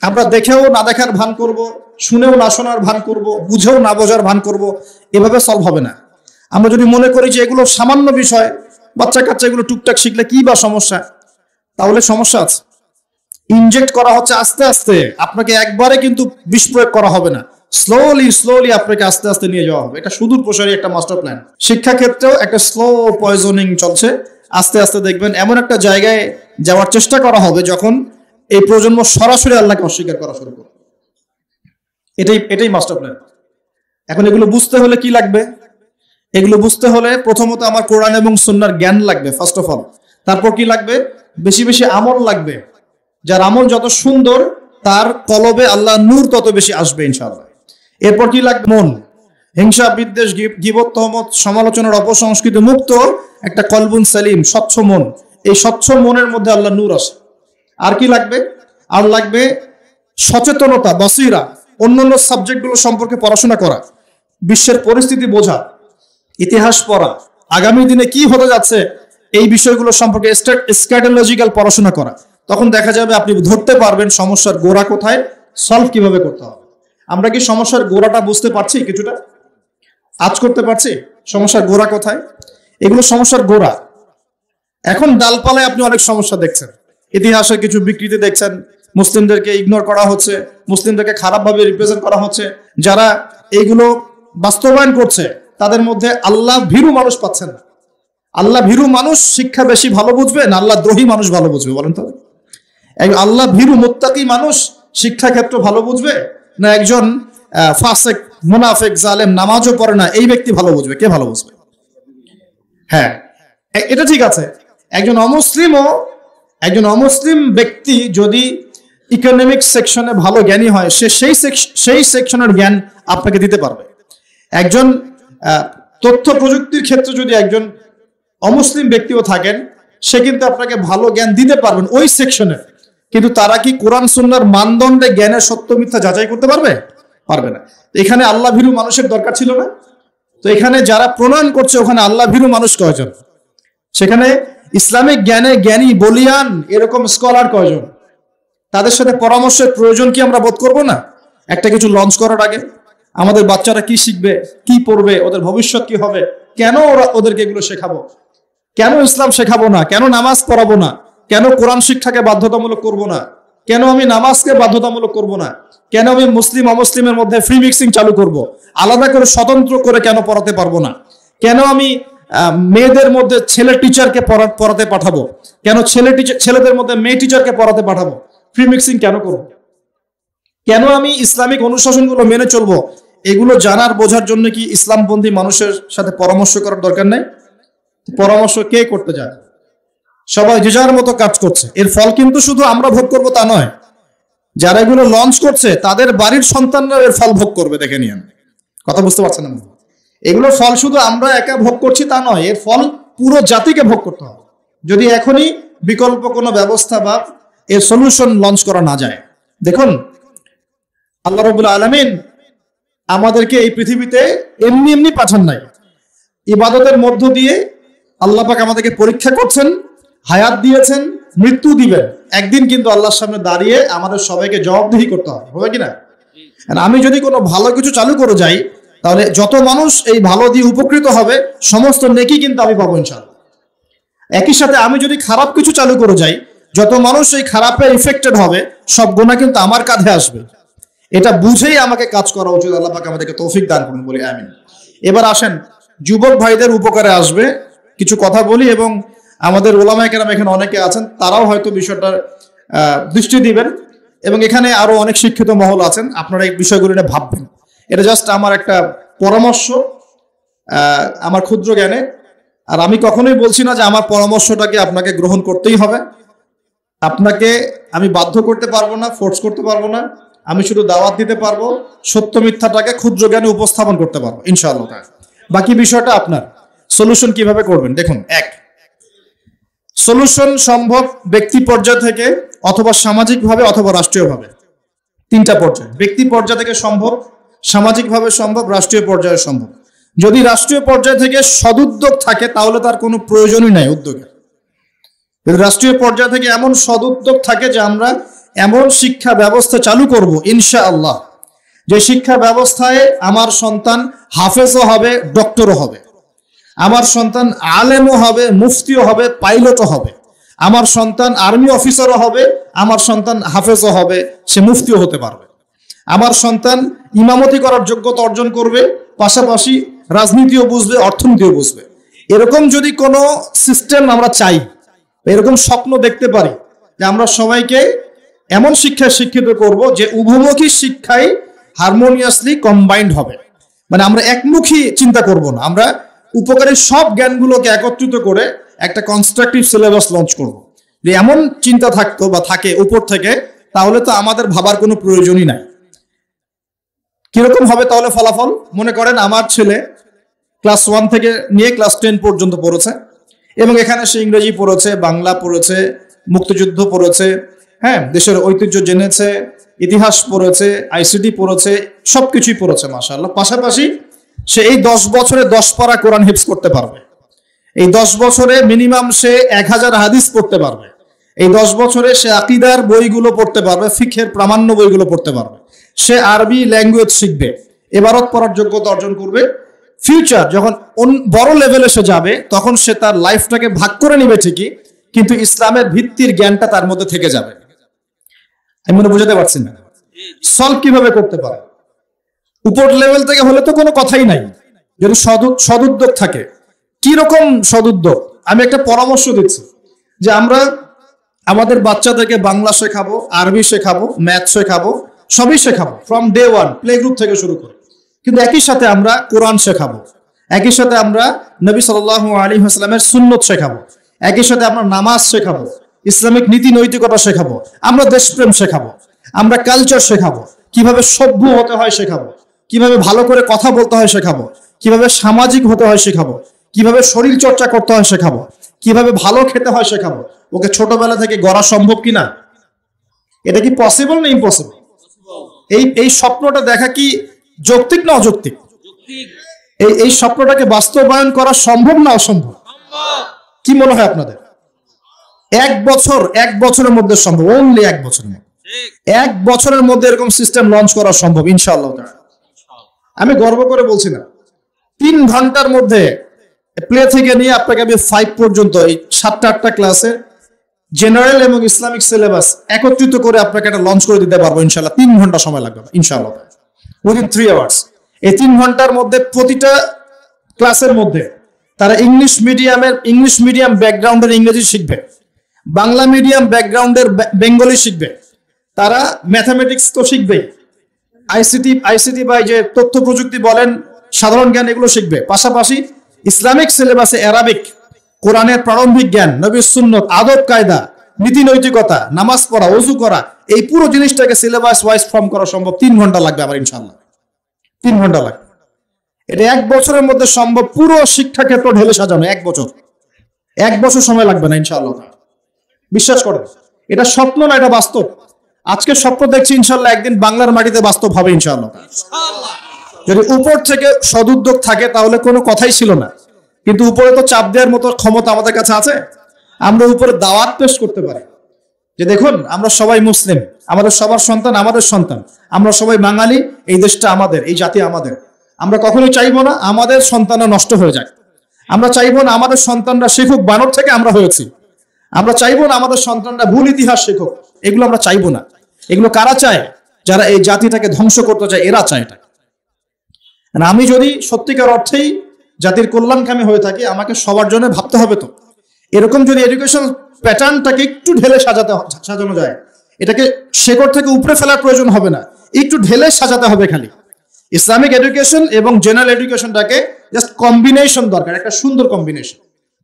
আমরা দেখেও না দেখার ভান করব, শুনেও না শোনার ভান করব, বুঝেও না বোঝার ভান করব, এভাবে সলভ হবে না। আমরা যদি মনে করি যে এগুলো সামান্য বিষয়, বাচ্চা কাচ্চা এগুলো টুকটাক শিখলে কি বা সমস্যা, তাহলে সমস্যা আছে। ইনজেক্ট করা হচ্ছে আস্তে আস্তে, আপনাকে একবারে কিন্তু বিষ প্রয়োগ করা হবে না, স্লোলি আপনাকে আস্তে আস্তে নিয়ে যাওয়া হবে। এটা সুদূর প্রসারী একটা মাস্টার প্ল্যান। শিক্ষা ক্ষেত্রেও একটা স্লো পয়জনিং চলছে। আস্তে আস্তে দেখবেন এমন একটা জায়গায় যাওয়ার চেষ্টা করা হবে যখন এই প্রজন্ম সরাসরি আল্লাহকে অস্বীকার করা শুরু করবে। এটাই মাস্টার প্ল্যান। এখন এগুলো বুঝতে হলে কি লাগবে? এগুলো বুঝতে হলে প্রথমত আমার কোরআন এবং সুন্নাহর জ্ঞান লাগবে ফার্স্ট অফ অল। তারপর কি লাগবে? বেশি বেশি আমল লাগবে। যার আমল যত সুন্দর তার কলবে আল্লাহ নূর তত বেশি আসবে ইনশাআল্লাহ। এরপর কি লাগবে? মন। হিংসা, বিদ্বেষ, গীবত, তহমত, সমালোচনার অপসংস্কৃতি মুক্ত একটা কলবুন সালিম, স্বচ্ছ মন। এই স্বচ্ছ মনের মধ্যে আল্লাহ নূর আসে। আর কি লাগবে? আর লাগবে সচেতনতা, বসিরা, অন্যান্য সাবজেক্টগুলো সম্পর্কে পড়াশোনা করা, বিশ্বের পরিস্থিতি বোঝা, ইতিহাস পড়া, আগামী দিনে কি হতে যাচ্ছে এই বিষয়গুলো সম্পর্কে স্ক্যাটোলজিক্যাল পড়াশোনা করা। তখন দেখা যাবে আপনি ধরতে পারবেন সমস্যার গোড়া কোথায়, সলভ কিভাবে করতে হবে। আমরা কি সমস্যার গোড়াটা বুঝতে পারছি? কিছুটা আজ করতে পারছি সমস্যার গোড়া কোথায়? এগুলো সমস্যার গোড়া। এখন ডালপালায় আপনি অনেক সমস্যা দেখছেন, ইতিহাসের কিছু বিকৃতি দেখছেন, মুসলিমদেরকে ইগনোর করা হচ্ছে, মুসলিমদেরকে খারাপভাবে রিপ্রেজেন্ট করা হচ্ছে। যারা এইগুলো বাস্তবায়ন করছে তাদের মধ্যে আল্লাহ ভীরু মানুষ পাচ্ছেন না। আল্লাহ ভীরু মানুষ শিক্ষা বেশি ভালো বুঝবে না আল্লাহ দ্রোহী মানুষ ভালো বুঝবে বলেন তো? আল্লাহ ভীরু মুত্তাকি মানুষ শিক্ষা ক্ষেত্র ভালো বুঝবে না একজন ফাসেক, মুনাফিক, জালেম, নামাজও পড়ে না এই ব্যক্তি ভালো বুঝবে? কে ভালো বুঝবে? হ্যাঁ, এটা ঠিক আছে। একজন অমুসলিম ব্যক্তি যদি ইকোনমিক সেকশনে ভালো জ্ঞানী হয়, সে সেই সেকশনের জ্ঞান আপনাকে দিতে পারবে। একজন তথ্য প্রযুক্তির ক্ষেত্রে যদি একজন অমুসলিম ব্যক্তিও থাকেন, সে কিন্তু আপনাকে ভালো জ্ঞান দিতে পারবেন ওই সেকশনে। কিন্তু তারা কি কোরআন সুন্নাহর মানদণ্ডে জ্ঞানের সত্য মিথ্যা যাচাই করতে পারবে? পারবে না। এখানে আল্লাহ ভীরু মানুষের দরকার ছিল না? তো এখানে যারা প্রণয়ন করছে ওখানে আল্লাহ ভীরু মানুষ কয়জন? সেখানে ইসলামিক জ্ঞানে জ্ঞানী, বলিয়ান এরকম স্কলার কয়জন? তাদের সাথে পরামর্শের প্রয়োজন কি আমরা বোধ করব না? একটা কিছু লঞ্চ করার আগে আমাদের বাচ্চারা কি শিখবে, কি পড়বে, ওদের ভবিষ্যৎ কি হবে, কেন ওদেরকে এগুলো শেখাবো, কেন ইসলাম শেখাবো না, কেন নামাজ পড়াবো না, কেন কোরআন শিক্ষাকে বাধ্যতামূলক করব না, কেন আমি নামাজকে বাধ্যতামূলক করব না, কেন আমি মুসলিম অমুসলিমের মধ্যে ফ্রি মিক্সিং চালু করব, আলাদা করে স্বতন্ত্র করে কেন পড়াতে পারবো না, কেন আমি মেয়েদের মধ্যে ছেলে টিচারকে পড়াতে পাঠাবো, কেন ছেলেদের মধ্যে মেয়ে টিচারকে পড়াতে পাঠাবো, ফ্রি মিক্সিং কেন করবো, কেন আমি ইসলামিক অনুশাসনগুলো মেনে চলবো, এগুলো জানার বোঝার জন্য কি ইসলামপন্থী মানুষের সাথে পরামর্শ করার দরকার নাই? পরামর্শ কে করতে যায়? সবাই যে যার মতো কাজ করছে। এর ফল কিন্তু শুধু আমরা ভোগ করবো তা নয়, যারা এগুলো লঞ্চ করছে তাদের বাড়ির সন্তানরা এর ফল ভোগ করবে। দেখে নিন, কথা বুঝতে পারছেন না? এগুলোর ফল শুধু আমরা একা ভোগ করছি তা নয়, এর ফল পুরো জাতিকে ভোগ করতে হবে যদি এখনই বিকল্প কোনো ব্যবস্থা বা এর সলিউশন লঞ্চ করা না যায়। দেখুন, আল্লাহ রাব্বুল আলামিন আমাদেরকে এই পৃথিবীতে এমনি এমনি পাঠান নাই। ইবাদতের মধ্য দিয়ে আল্লাহ পাক আমাদেরকে পরীক্ষা করছেন, হায়াত দিয়েছেন, মৃত্যু দিবেন। একদিন কিন্তু আল্লাহর সামনে দাঁড়িয়ে আমাদের সবাইকে জবাবদিহি করতে হবে, হবে কিনা? আমি যদি কোনো ভালো কিছু চালু করে যাই তাহলে যত মানুষ এই ভালো দিয়ে উপকৃত হবে সমস্ত নেকি কিন্তু আমি পাবো ইনশাআল্লাহ। একই সাথে আমি যদি খারাপ কিছু চালু করে যাই, যত মানুষ এই খারাপে ইফেক্টেড হবে সব গুনাহ কিন্তু আমার কাঁধে আসবে। এটা বুঝেই আমাকে কাজ করা উচিত। আল্লাহ পাক আমাদেরকে তৌফিক দান করুন, বলি আমিন। এবার আসেন, যুবক ভাইদের উপকারে আসবে কিছু কথা বলি, এবং আমাদের ওলামায়ে কেরাম এখানে অনেকে আছেন, তারাও হয়তো বিষয়টার দৃষ্টি দিবেন, এবং এখানে আরো অনেক শিক্ষিত মহল আছেন, আপনারা এই বিষয়গুলো নিয়ে ভাববেন। এটা জাস্ট আমার একটা পরামর্শ, আমার ক্ষুদ্র জ্ঞানে। আর আমি কখনোই বলছি না যে আমার পরামর্শটাকে আপনাকে গ্রহণ করতেই হবে। আপনাকে আমি বাধ্য করতে পারবো না, ফোর্স করতে পারবো না। আমি শুধু দাওয়াত দিতে পারবো, সত্য মিথ্যাটাকে ক্ষুদ্র জ্ঞানে উপস্থাপন করতে পারবো ইনশাআল্লাহ। বাকি বিষয়টা আপনার। সলিউশন কিভাবে করবেন দেখুন। এক, সলিউশন সম্ভব ব্যক্তি পর্যায় থেকে, অথবা সামাজিকভাবে, অথবা রাষ্ট্রীয়ভাবে। তিনটা পর্যায়ে, ব্যক্তি পর্যায় থেকে সম্ভব, সামাজিকভাবে সম্ভব, রাষ্ট্রীয় পর্যায়ে সম্ভব। যদি রাষ্ট্রীয় পর্যায় থেকে সদুদ্যোগ থাকে তাহলে তার কোনো প্রয়োজনই নাই উদ্যোগের। যদি রাষ্ট্রীয় পর্যায় থেকে এমন সদুদ্যোগ থাকে যে আমরা এমন শিক্ষা ব্যবস্থা চালু করব ইনশাআল্লাহ, যে শিক্ষা ব্যবস্থায় আমার সন্তান হাফেজও হবে, ডক্টরও হবে, আমার সন্তান আলেমও হবে, মুফতিও হবে, পাইলটও হবে, আমার সন্তান আর্মি অফিসারও হবে, আমার সন্তান হাফেজও হবে, সে মুফতিও হতে পারবে, আমার সন্তান ইমামতি করার যোগ্যতা অর্জন করবে, পাশাপাশি রাজনীতিও বুঝবে, অর্থনীতিও বুঝবে। এরকম যদি কোনো সিস্টেম আমরা চাই, এরকম স্বপ্ন দেখতে পারি যে আমরা সবাইকে এমন শিক্ষায় শিক্ষিত করব যে উভমুখী শিক্ষায় হারমোনিয়াসলি কম্বাইন্ড হবে, মানে আমরা একমুখী চিন্তা করব না, আমরা উপকারী সব জ্ঞানগুলোকে একত্রিত করে একটা কনস্ট্রাকটিভ সিলেবাস লঞ্চ করব। যে এমন চিন্তা থাকতো বা থাকে উপর থেকে, তাহলে তো আমাদের ভাবার কোনো প্রয়োজনই নাই। কিরকম হবে তাহলে ফলাফল? মনে করেন আমার ছেলে ক্লাস 1 থেকে নিয়ে ক্লাস 10 পর্যন্ত পড়েছে, এবং এখানে সে ইংরেজি পড়েছে, বাংলা পড়েছে, মুক্তিযুদ্ধ পড়েছে, হ্যাঁ, দেশের ঐতিহ্য জেনেছে, ইতিহাস পড়েছে, আইসিটি পড়েছে, সবকিছুই পড়েছে মাশাআল্লাহ। পাশাপাশি সে এই 10 বছরে 10 পারা কোরআন হিফজ করতে পারবে, এই 10 বছরে মিনিমাম সে 1000 হাদিস পড়তে পারবে, এই 10 বছরে সে আকীদার বইগুলো পড়তে পারবে, ফিকহের প্রামাণ্য বইগুলো পড়তে পারবে, সে আরবি ল্যাঙ্গুয়েজ শিখবে, ইবারত পড়ার যোগ্যতা অর্জন করবে। ফিউচার যখন বড় লেভেলে সে যাবে, তখন সে তার লাইফটাকে ভাগ করে নিবে ঠিকই, কিন্তু ইসলামের ভিত্তির জ্ঞানটা তার মধ্যে থেকে যাবে। আমি মনে বুঝাতে পারছি না? সলভ কিভাবে করতে পারে? উপর লেভেল থেকে হলে তো কোনো কথাই নাই, যদি সদুদ্যোগ থাকে। কি রকম সদুদ্যোগ? আমি একটা পরামর্শ দিচ্ছি যে আমরা আমাদের বাচ্চাদেরকে বাংলা শেখাবো, আরবি শেখাবো, ম্যাথ শেখাবো, সবই শেখাবো ফ্রম ডে 1, প্লে গ্রুপ থেকে শুরু করে। কিন্তু একই সাথে আমরা কোরআন শেখাবো, একই সাথে আমরা নবী সাল্লাল্লাহু আলাইহি ওয়াসাল্লামের সুন্নত শেখাবো, একই সাথে আমরা নামাজ শেখাবো, ইসলামিক নীতি নৈতিকতা শেখাবো, আমরা দেশপ্রেম শেখাবো, আমরা কালচার শেখাবো, কিভাবে সভ্য হতে হয় শেখাবো, কিভাবে ভালো করে কথা বলতে হয় শেখাবো, কিভাবে সামাজিক হতে হয় শেখাবো, কিভাবে শরীর চর্চা করতে হয় শেখাবো, কিভাবে ভালো খেতে হয় শেখাবো। ওকে ছোটবেলা থেকে গড়া সম্ভব কিনা? এটা কি পসিবল না ইম্পসিবল? এই স্বপ্নটা দেখা কি যৌক্তিক না অযৌক্তিক? এই স্বপ্নটাকে বাস্তবায়ন করা সম্ভব না অসম্ভব? কি মনে হয় আপনাদের? 1 বছরের মধ্যে সম্ভব, অনলি 1 বছরের মধ্যে। 1 বছরের মধ্যে এরকম সিস্টেম লঞ্চ করা সম্ভব ইনশাআল্লাহ। আমি গর্ব করে বলছি না, 3 ঘন্টার মধ্যে প্লে থেকে নিয়ে আপনাকে আমি 5 পর্যন্ত এই 7টা-8টা ক্লাসে জেনারেল এবং ইসলামিক সিলেবাস একত্রিত করে আপনাকে একটা লঞ্চ করে দিতে পারবো ইনশাআল্লাহ। 3 ঘন্টা সময় লাগবে ইনশাআল্লাহ, উইদিন 3 আওয়ার্স। এই 3 ঘন্টার মধ্যে প্রতিটা ক্লাসের মধ্যে তারা ইংলিশ মিডিয়াম ব্যাকগ্রাউন্ডের ইংরেজি শিখবে, বাংলা মিডিয়াম ব্যাকগ্রাউন্ডের বেঙ্গলি শিখবে, তারা ম্যাথামেটিক্স তো শিখবেই, আইসিটি বা যে তথ্য প্রযুক্তি বলেন, সাধারণ জ্ঞান, এগুলো শিখবে। পাশাপাশি ইসলামিক সিলেবাসে অ্যারাবিক, কোরআনের প্রারম্ভিক জ্ঞান, নবীর সুন্নত, আদব কায়দা, নীতি নৈতিকতা, নামাজ পড়া, ওযু করা, এই পুরো জিনিসটাকে সিলেবাস ওয়াইজ ফর্ম করা সম্ভব। 3 ঘন্টা লাগবে আমার ইনশাআল্লাহ, 3 ঘন্টা লাগবে। এটা 1 বছরের মধ্যে সম্ভব, পুরো শিক্ষাক্ষেত্র ঢেলে সাজানো। 1 বছর সময় লাগবে না ইনশাআল্লাহ। বিশ্বাস করেন, এটা স্বপ্ন না, এটা বাস্তব। আজকে স্বপ্ন দেখছি, ইনশাআল্লাহ একদিন বাংলার মাটিতে বাস্তব হবে ইনশাআল্লাহ। যদি উপর থেকে সদুদ্যোগ থাকে তাহলে কোনো কথাই ছিল না, কিন্তু উপরে তো চাপ দেওয়ার মতো ক্ষমতা আমাদের কাছে আছে। আমরা উপরে দাওয়াত পেশ করতে পারি যে দেখুন, আমরা সবাই মুসলিম, আমাদের সবার সন্তান আমাদের সন্তান, আমরা সবাই বাঙালি, এই দেশটা আমাদের, এই জাতি আমাদের। আমরা কখনোই চাইবো না আমাদের সন্তানরা নষ্ট হয়ে যায়, আমরা চাইবো না আমাদের সন্তানরা শিখুক বানর থেকে আমরা হয়েছি, আমরা চাইবো না আমাদের সন্তানরা ভুল ইতিহাস শিখুক, এগুলো আমরা চাইবো না। এগুলো কারা চায়? যারা এই জাতিটাকে ধ্বংস করতে চায়, এরা চায় এটা। আমি যদি সত্যিকার অর্থেই জাতির কল্যাণকামী হয়ে থাকি, আমাকে সবার জন্য ভাবতে হবে। তো এরকম যদি এডুকেশন প্যাটার্নটাকে একটু ঢেলে সাজানো যায়, এটাকে শেকড় থেকে উপরে ফেলার প্রয়োজন হবে না, একটু ঢেলে সাজাতে হবে খালি। ইসলামিক এডুকেশন এবং জেনারেল এডুকেশনটাকে জাস্ট কম্বিনেশন দরকার, একটা সুন্দর কম্বিনেশন।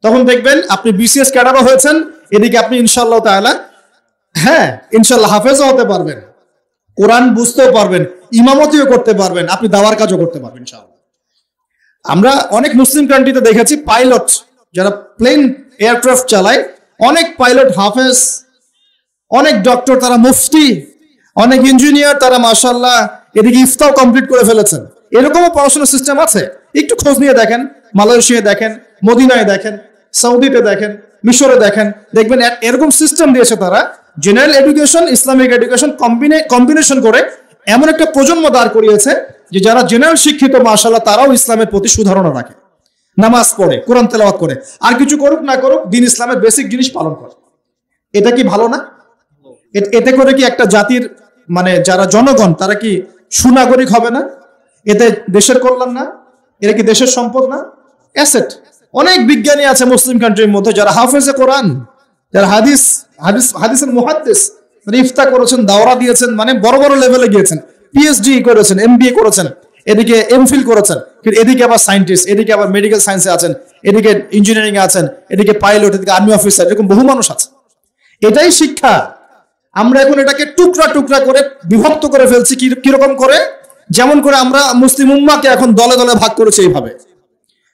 তখন দেখবেন আপনি বিসিএস ক্যাডারও হয়েছেন, এদিকে আপনি ইনশাআল্লাহ তাআলা, হ্যাঁ ইনশাআল্লাহ হাফেজও হতে পারবেন, কোরআন বুঝতেও পারবেন, ইমামতিও করতে পারবেন, আপনি দাওয়ার কাজও করতে পারবেন ইনশাআল্লাহ। আমরা অনেক মুসলিম কান্ট্রিতে দেখেছি পাইলট যারা প্লেন এয়ারক্রাফট চালায়, অনেক পাইলট হাফেজ, অনেক ডক্টর, তারা মুফতি, অনেক ইঞ্জিনিয়ার, তারা মাশাআল্লাহ এদিকে ইফতাও কমপ্লিট করে ফেলেছেন। এরকমও পড়াশোনার সিস্টেম আছে, একটু খোঁজ নিয়ে দেখেন, মালয়েশিয়ায় দেখেন, মদিনায় দেখেন, সৌদিতে দেখেন, মিশরে দেখেন, দেখবেন এরকম সিস্টেম দিয়েছে তারা। General education, Islamic education combination করে এমন একটা প্রজন্ম দাঁড় করিয়েছে যে যারা জেনারেল শিক্ষিত মাশাআল্লাহ, তারাও ইসলামের প্রতি সুধারণা রাখে, নামাজ পড়ে, কোরআন তেলাওয়াত করে, আর কিছু করুক না করুক দিন ইসলামের বেসিক জিনিস পালন করে। এটা কি ভালো না? এতে করে কি একটা জাতির, মানে যারা জনগণ, তারা কি সুনাগরিক হবে না? এতে দেশের কল্যাণ না? এটা কি দেশের সম্পদ না? অ্যাসেট। অনেক বিজ্ঞানী আছে মুসলিম কান্ট্রির মধ্যে যারা হাফেজে কোরআন, যারা হাদিসের মুহাদ্দিস, মানে ইফতা করেছেন, দাওরা দিয়েছেন, মানে বড় বড় লেভেলে গিয়েছেন, পিএইচডি করেছেন, এমবিএ করেছেন, এদিকে এমফিল করেছেন, এদিকে আবার সায়েন্টিস্ট, এদিকে আবার মেডিকেল সায়েন্সে আছেন, এদিকে ইঞ্জিনিয়ারিং আছেন, এদিকে পাইলট, এদিকে আর্মি অফিসার, এরকম বহু মানুষ আছে। এটাই শিক্ষা। আমরা এখন এটাকে টুকরা টুকরা করে বিভক্ত করে ফেলছি। কিরকম করে? যেমন করে আমরা মুসলিম উম্মাহকে এখন দলে দলে ভাগ করেছি, এইভাবে,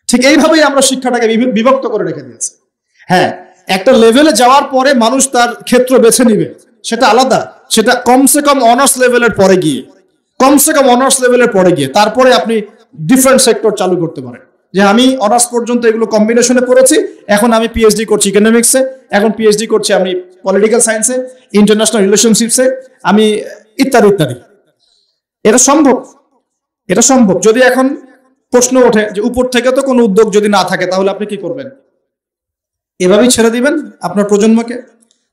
ঠিক এইভাবেই আমরা শিক্ষাটাকে বিভক্ত করে রেখে দিয়েছি। হ্যাঁ, একটা লেভেলে যাওয়ার পরে মানুষ তার ক্ষেত্র বেছে নিবে, সেটা আলাদা। সেটা কমসে কম অনার্স লেভেলের পরে গিয়ে, তারপরে আপনি ডিফারেন্ট সেক্টর চালু করতে পারেন। যে আমি অনার্স পর্যন্ত এগুলো কম্বিনেশনে পড়েছি, এখন আমি পিএইচডি করছি ইকোনমিক্সে, এখন পিএইচডি করছি আমি পলিটিক্যাল সায়েন্সে, ইন্টারন্যাশনাল রিলেশনশিপসে, আমি ইত্যাদি ইত্যাদি। এটা সম্ভব। যদি এখন প্রশ্ন ওঠে যে উপর থেকে তো কোনো উদ্যোগ যদি না থাকে, তাহলে আপনি কি করবেন? এভাবেই ছেড়ে দিবেন আপনার প্রজন্মকে?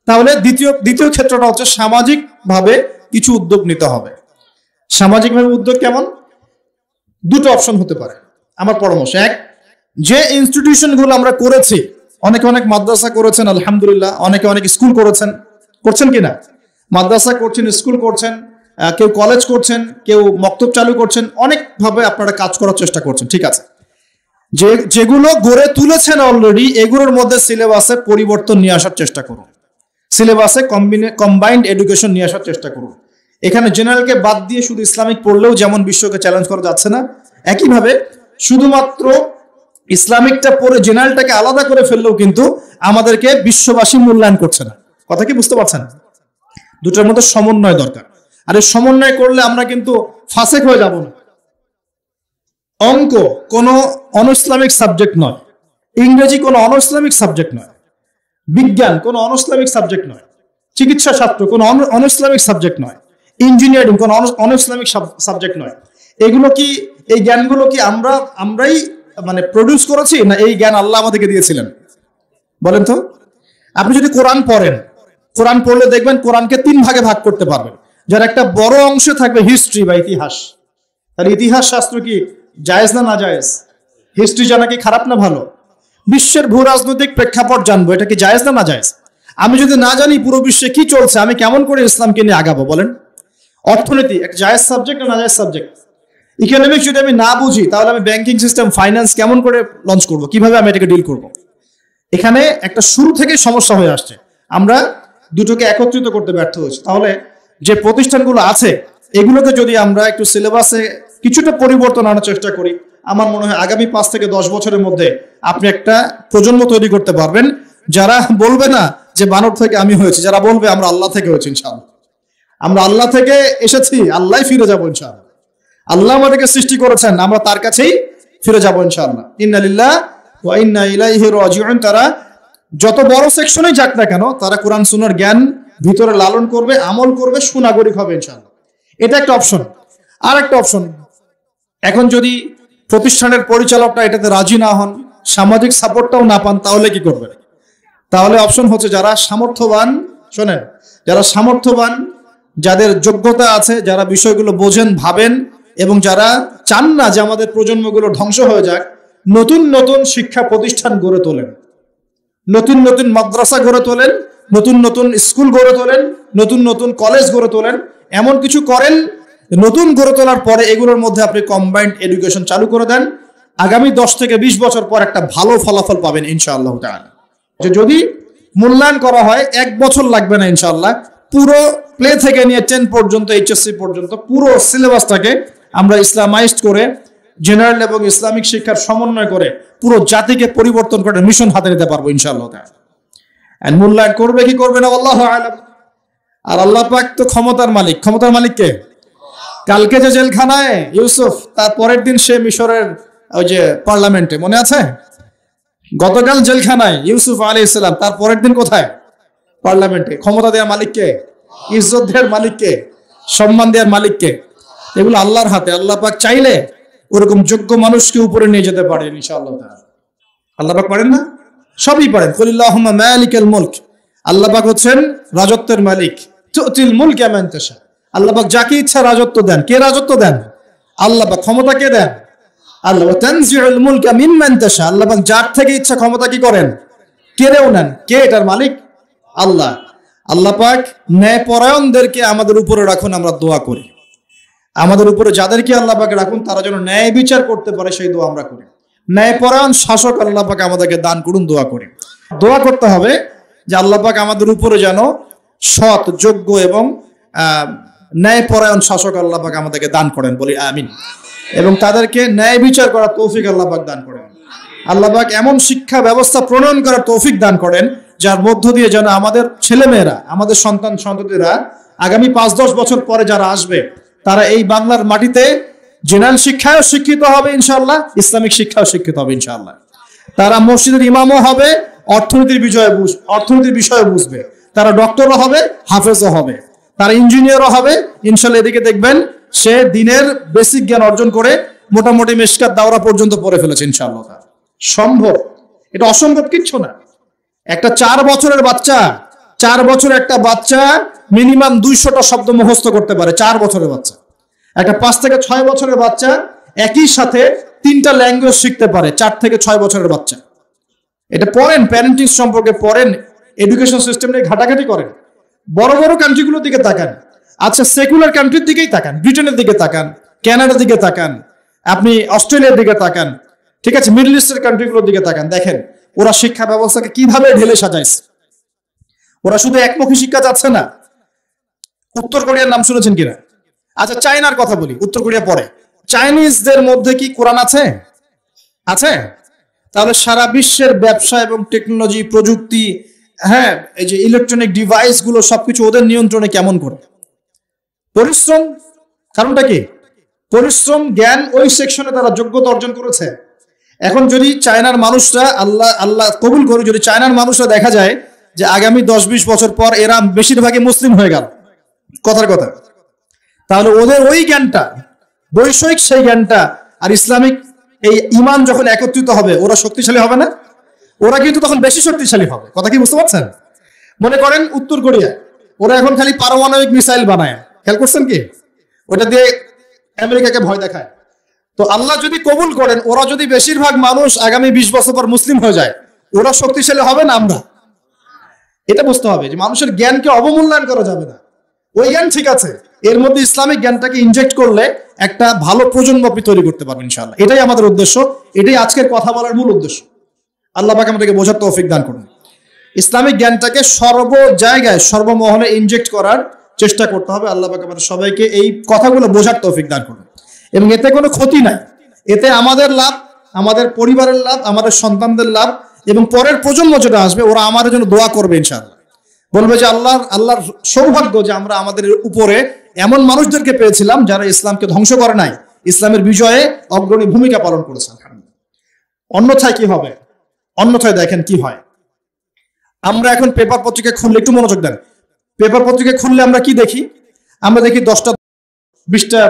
তাহলে দ্বিতীয় ক্ষেত্রটা হচ্ছে সামাজিক ভাবে কিছু উদ্যোগ নিতে হবে। সামাজিকভাবে উদ্যোগ কেমন? দুটো অপশন হতে পারে আমার পরামর্শ। এক, যে ইনস্টিটিউশনগুলো আমরা করেছি, অনেকে অনেক মাদ্রাসা করেছেন আলহামদুলিল্লাহ, অনেকে অনেক স্কুল করছেন কিনা? মাদ্রাসা করছেন, স্কুল করছেন, কেউ কলেজ করছেন, কেউ মক্তব চালু করছেন, অনেকভাবে আপনারা কাজ করার চেষ্টা করছেন, ঠিক আছে। যেগুলো গড়ে তুলেছেন অলরেডি, এগুলোর মধ্যে সিলেবাসে পরিবর্তন নিয়ে আসার চেষ্টা করুন। সিলেবাসে কম্বাইন্ড এডুকেশন নিয়ে আসার চেষ্টা করুন। এখানে জেনারেলকে বাদ দিয়ে শুধু ইসলামিক পড়লেও যেমন বিশ্বকে চ্যালেঞ্জ করা যাচ্ছে না, একইভাবে শুধুমাত্র ইসলামিকটা পড়ে জেনারেলটাকে আলাদা করে ফেললেও কিন্তু আমাদেরকে বিশ্ববাসী মূল্যায়ন করছে না। কথা কি বুঝতে পারছেন? দুটোর মধ্যে সমন্বয় দরকার। আর এই সমন্বয় করলে আমরা কিন্তু ফাসেক হয়ে যাব না। অঙ্ক কোনো অনইসলামিক সাবজেক্ট নয়, ইংরেজি কোনো অনইসলামিক সাবজেক্ট নয়, বিজ্ঞান কোনো অনইসলামিক সাবজেক্ট নয়, চিকিৎসা শাস্ত্র কোনো অনইসলামিক সাবজেক্ট নয়, ইঞ্জিনিয়ারিং কোনো অনইসলামিক সাবজেক্ট নয়। এগুলো কি, এই জ্ঞানগুলো কি আমরাই মানে প্রডিউস করেছি, না এই জ্ঞান আল্লাহ আমাদেরকে দিয়েছিলেন? বলেন তো। আপনি যদি কোরআন পড়লে দেখবেন কোরআনকে 3 ভাগে ভাগ করতে পারবেন। যার একটা বড় অংশে থাকবে হিস্ট্রি বা ইতিহাস। তাহলে ইতিহাস শাস্ত্র কি জায়েজ না জায়েজ? হিস্ট্রি জানা কি খারাপ না ভালো? বিশ্বের ভূ রাজনৈতিক প্রেক্ষাপট জানবো, এটা কি জায়েজ না জায়েজ? আমি যদি না জানি পুরো বিশ্বে কি চলছে, আমি কেমন করে ইসলামকে নিয়ে আগাবো বলেন? অর্থনীতি একটা জায়েজ সাবজেক্ট না জায়েজ সাবজেক্ট? ইকোনমিক্স যদি আমি না বুঝি, তাহলে আমি ব্যাংকিং সিস্টেম, ফাইন্যান্স কেমন করে লঞ্চ করব, কিভাবে আমি এটাকে ডিল করব? এখানে একটা শুরু থেকে সমস্যা হয়ে আসছে, আমরা দুটোকে একত্রিত করতে ব্যর্থ হয়েছি। তাহলে যে প্রতিষ্ঠানগুলো আছে, এগুলোকে যদি আমরা একটু সিলেবাসে কিছুটা পরিবর্তন আনার চেষ্টা করি, আমার মনে হয় আগামী 5 থেকে 10 বছরের মধ্যে আপনি একটা প্রজন্ম তৈরি করতে পারবেন, যারা বলবে না যে বানর থেকে আমি হয়েছি, যারা বলবে আমরা আল্লাহ থেকে হয়েছি ইনশাআল্লাহ, আমরা আল্লাহ থেকে এসেছি, আল্লাহ ফিরে যাবো ইনশাআল্লাহ। আল্লাহ আমাদেরকে সৃষ্টি করেছেন, আমরা তার কাছেই ফিরে যাবো ইনশাআল্লাহ। ইন্না লিল্লাহি ওয়া ইন্না ইলাইহি রাজিউন। তারা যত বড় সেকশনে যাক না কেন, তারা কোরআন সুন্নাহর জ্ঞান ভিতরে লালন করবে, আমল করবে, সুনাগরিক হবে ইনশাআল্লাহ। এটা একটা অপশন। আর একটা অপশন, এখন যদি প্রতিষ্ঠানের পরিচালকরা এটাতে রাজি না হন, সামাজিক সাপোর্টটাও না পান, তাহলে কি করবেন? তাহলে অপশন হচ্ছে যারা সামর্থ্যবান, শোনেন, যারা সামর্থ্যবান, যাদের যোগ্যতা আছে, যারা বিষয়গুলো বোঝেন, ভাবেন, এবং যারা চান না যে আমাদের প্রজন্মগুলো ধ্বংস হয়ে যাক, নতুন নতুন শিক্ষা প্রতিষ্ঠান গড়ে তোলেন, নতুন নতুন মাদ্রাসা গড়ে তোলেন, নতুন নতুন স্কুল গড়ে তোলেন, নতুন নতুন কলেজ গড়ে তোলেন, এমন কিছু করেন। নতুন গড়ে তোলার পরে এগুলোর মধ্যে আপনি কম্বাইন্ড এডুকেশন চালু করে দেন, আগামী 10 থেকে 20 বছর পর একটা ভালো ফলাফল পাবেন ইনশাআল্লাহ তাআলা। যে যদি মূল্যায়ন করা হয় 1 বছর লাগবে না ইনশাআল্লাহ, পুরো প্লে থেকে নিয়ে 10 পর্যন্ত, এইচএসসি পর্যন্ত পুরো সিলেবাসটাকে আমরা ইসলামাইজড করে, জেনারেল এবং ইসলামিক শিক্ষার সমন্বয় করে পুরো জাতিকে পরিবর্তন করে মিশন হাতে নিতে পারবো ইনশাআল্লাহ তাআলা। এন্ড মূল্যায়ন করবে কি করবে না আল্লাহু আ'লাম। আর আল্লাহ পাক তো ক্ষমতার মালিক। ক্ষমতার মালিক কে? কালকে যে জেলখানায় ইউসুফ, তার পরের দিন সে মিশরের ওই যে পার্লামেন্টে, মনে আছে? গতকাল জেলখানায় ইউসুফ আলাইহিস সালাম, তার পরের দিন কোথায়? পার্লামেন্টে। ক্ষমতা দেওয়ার মালিক কে? ইজ্জত দেওয়ার মালিক কে? সম্মান দেওয়ার মালিক কে? এগুলো আল্লাহর হাতে। আল্লাহ পাক চাইলে ওরকম যোগ্য মানুষকে উপরে নিয়ে যেতে পারেন ইনশাআল্লাহ তাআলা। আল্লাহ পাক পারেন না? সবই পারেন। কুলিল্লাহুম্মা মালিকাল মুলক। আল্লাহ পাক হচ্ছেন রাজত্বের মালিক। তুতিল মুলকা মান তাশা। আল্লাহ পাক যাকে ইচ্ছা রাজত্ব দেন। কে রাজত্ব দেন? আল্লাহ পাক। ক্ষমতা কে দেন? আল্লাহ তানজিউল মুলকা মিম্মান তাশা, আল্লাহ পাক যার থেকে ইচ্ছা ক্ষমতা কি করেন, কেড়েও নেন। কে এটার মালিক? আল্লাহ। আল্লাহ পাক ন্যায়পরায়ণদেরকে আমাদের উপরে রাখুন, আমরা দোয়া করি। আমাদের উপরে যাদেরকে আল্লাহ পাক রাখুন তারা যেন ন্যায় বিচার করতে পারে, সেই দোয়া আমরা করি। ন্যায়পরায়ণ শাসক আল্লাহ পাক আমাদেরকে দান করুন, দোয়া করি। দোয়া করতে হবে যে আল্লাহ পাক আমাদের উপরে যেন সৎ, যোগ্য এবং ন্যায়পরায়ণ শাসক আল্লাহ পাক আমাদেরকে দান করেন, বলি আমিন। এবং তাদেরকে ন্যায় বিচার করার তৌফিক আল্লাহ পাক দান করেন। আল্লাহ পাক এমন শিক্ষা ব্যবস্থা প্রণয়ন করার তৌফিক দান করেন যার মধ্য দিয়ে যেন আমাদের ছেলেমেয়েরা, আমাদের সন্তান সন্ততিরা আগামী 5-10 বছর পরে যারা আসবে তারা এই বাংলার মাটিতে জেনারেল শিক্ষায়ও শিক্ষিত হবে ইনশাআল্লাহ, ইসলামিক শিক্ষাও শিক্ষিত হবে ইনশাআল্লাহ। তারা মসজিদের ইমামও হবে, অর্থনীতির বিষয়ে বুঝবে। তারা ডক্টরও হবে, হাফেজও হবে, তারা ইঞ্জিনিয়ারও হবে ইনশাআল্লাহ। এদিকে দেখবেন সে দিনের বেসিক জ্ঞান অর্জন করে মোটামুটি মিশকাত দাওরা পর্যন্ত পড়ে ফেলেছে ইনশাআল্লাহ। সম্ভব, এটা অসম্ভব কিচ্ছু না। একটা 4 বছরের বাচ্চা, 4 বছরের একটা বাচ্চা মিনিমাম 200টা শব্দ মুখস্থ করতে পারে। 4 বছরের বাচ্চা। একটা 5 থেকে 6 বছরের বাচ্চা একই সাথে 3টা ল্যাঙ্গুয়েজ শিখতে পারে। 4 থেকে 6 বছরের বাচ্চা। এটা পড়েন, প্যারেন্টিং সম্পর্কে পড়েন, এডুকেশন সিস্টেম নিয়ে ঘাটাঘাটি করেন। বড় বড় কান্ট্রিগুলোর দিকে তাকান। আচ্ছা, সেকুলার কান্ট্রির দিকেই তাকান, ব্রিটেনের দিকে তাকান, কানাডার দিকে তাকান, আপনি অস্ট্রেলিয়ার দিকে তাকান, ঠিক আছে, মিডল ইস্টের কান্ট্রিগুলোর দিকে তাকান। দেখেন ওরা শিক্ষা ব্যবস্থাকে কিভাবে ঢেলে সাজাইছে। ওরা শুধু একমুখী শিক্ষা চাচ্ছে না। উত্তর কোরিয়ার নাম শুনেছেন কিনা? আচ্ছা, চায়নার কথা বলি। উত্তর কোরিয়া পরে, চাইনিজদের মধ্যে কি কোরআন আছে? আছে? তাহলে সারা বিশ্বের ব্যবসা এবং টেকনোলজি, প্রযুক্তি, হ্যাঁ, এই যে ইলেকট্রনিক ডিভাইস গুলো সবকিছু ওদের নিয়ন্ত্রণে কেমন করে? পরিশ্রম। কারণটা কি? পরিশ্রম, জ্ঞান, ওই সেকশনে তারা যোগ্যতা অর্জন করেছে। এখন যদি চায়নার মানুষরা, আল্লাহ কবুল করে, যদি চায়নার মানুষরা দেখা যায় যে আগামী 10-20 বছর পর এরা বেশিরভাগই মুসলিম হয়ে গেল, কথার কথা, তাহলে ওদের ওই জ্ঞানটা, বৈষয়িক সেই জ্ঞানটা আর ইসলামিক এই ঈমান যখন একত্রিত হবে, ওরা শক্তিশালী হবে না? ওরা কিন্তু তখন বেশি শক্তিশালী হবে। কথা কি বুঝতে পারছেন? মনে করেন উত্তর কোরিয়া, ওরা এখন খালি পারমাণবিক মিসাইল বানায়, খেয়াল করছেন কি? ওটা দিয়ে আমেরিকাকে ভয় দেখায়। তো আল্লাহ যদি কবুল করেন, ওরা যদি বেশিরভাগ মানুষ আগামী 20 বছর পর মুসলিম হয়ে যায়, ওরা শক্তিশালী হবে না আমরা? এটা বুঝতে হবে যে মানুষের জ্ঞানকে অবমূল্যায়ন করা যাবে না। ওই জ্ঞান ঠিক আছে, এর মধ্যে ইসলামিক জ্ঞানটাকে ইনজেক্ট করলে একটা ভালো প্রজন্ম আপনি তৈরি করতে পারবেন ইনশাআল্লাহ। এটাই আমাদের উদ্দেশ্য, এটাই আজকের কথা বলার মূল উদ্দেশ্য। আল্লাহ পাক আমাদেরকে বোঝার তৌফিক দান করুন। ইসলামিক জ্ঞানটাকে সর্ব জায়গায়, সর্বমহলে ইনজেক্ট করার চেষ্টা করতে হবে। আল্লাহ পাক আমাদের সবাইকে এই কথাগুলো বোঝার তৌফিক দান করুন। এবং এতে কোনো ক্ষতি নাই, এতে আমাদের লাভ, আমাদের পরিবারের লাভ, আমাদের সন্তানদের লাভ, এবং পরের প্রজন্ম যেটা আসবে ওরা আমাদের জন্য দোয়া করবে ইনশাআল্লাহ। বলবে যে আল্লাহর সৌভাগ্য যে আমরা আমাদের উপরে এমন মানুষদেরকে পেয়েছিলাম যারা ইসলামকে ধ্বংস করে নাই, ইসলামের বিজয়ে অগ্রণী ভূমিকা পালন করেছে। অন্যথায় কি হবে? অন্যথায় দেখেন কি হয়। আমরা এখন পেপার পত্রিকা খুললে, একটু মনোযোগ দেন, পেপার পত্রিকা খুললে আমরা কি দেখি? আমরা দেখি 10টা 20টা,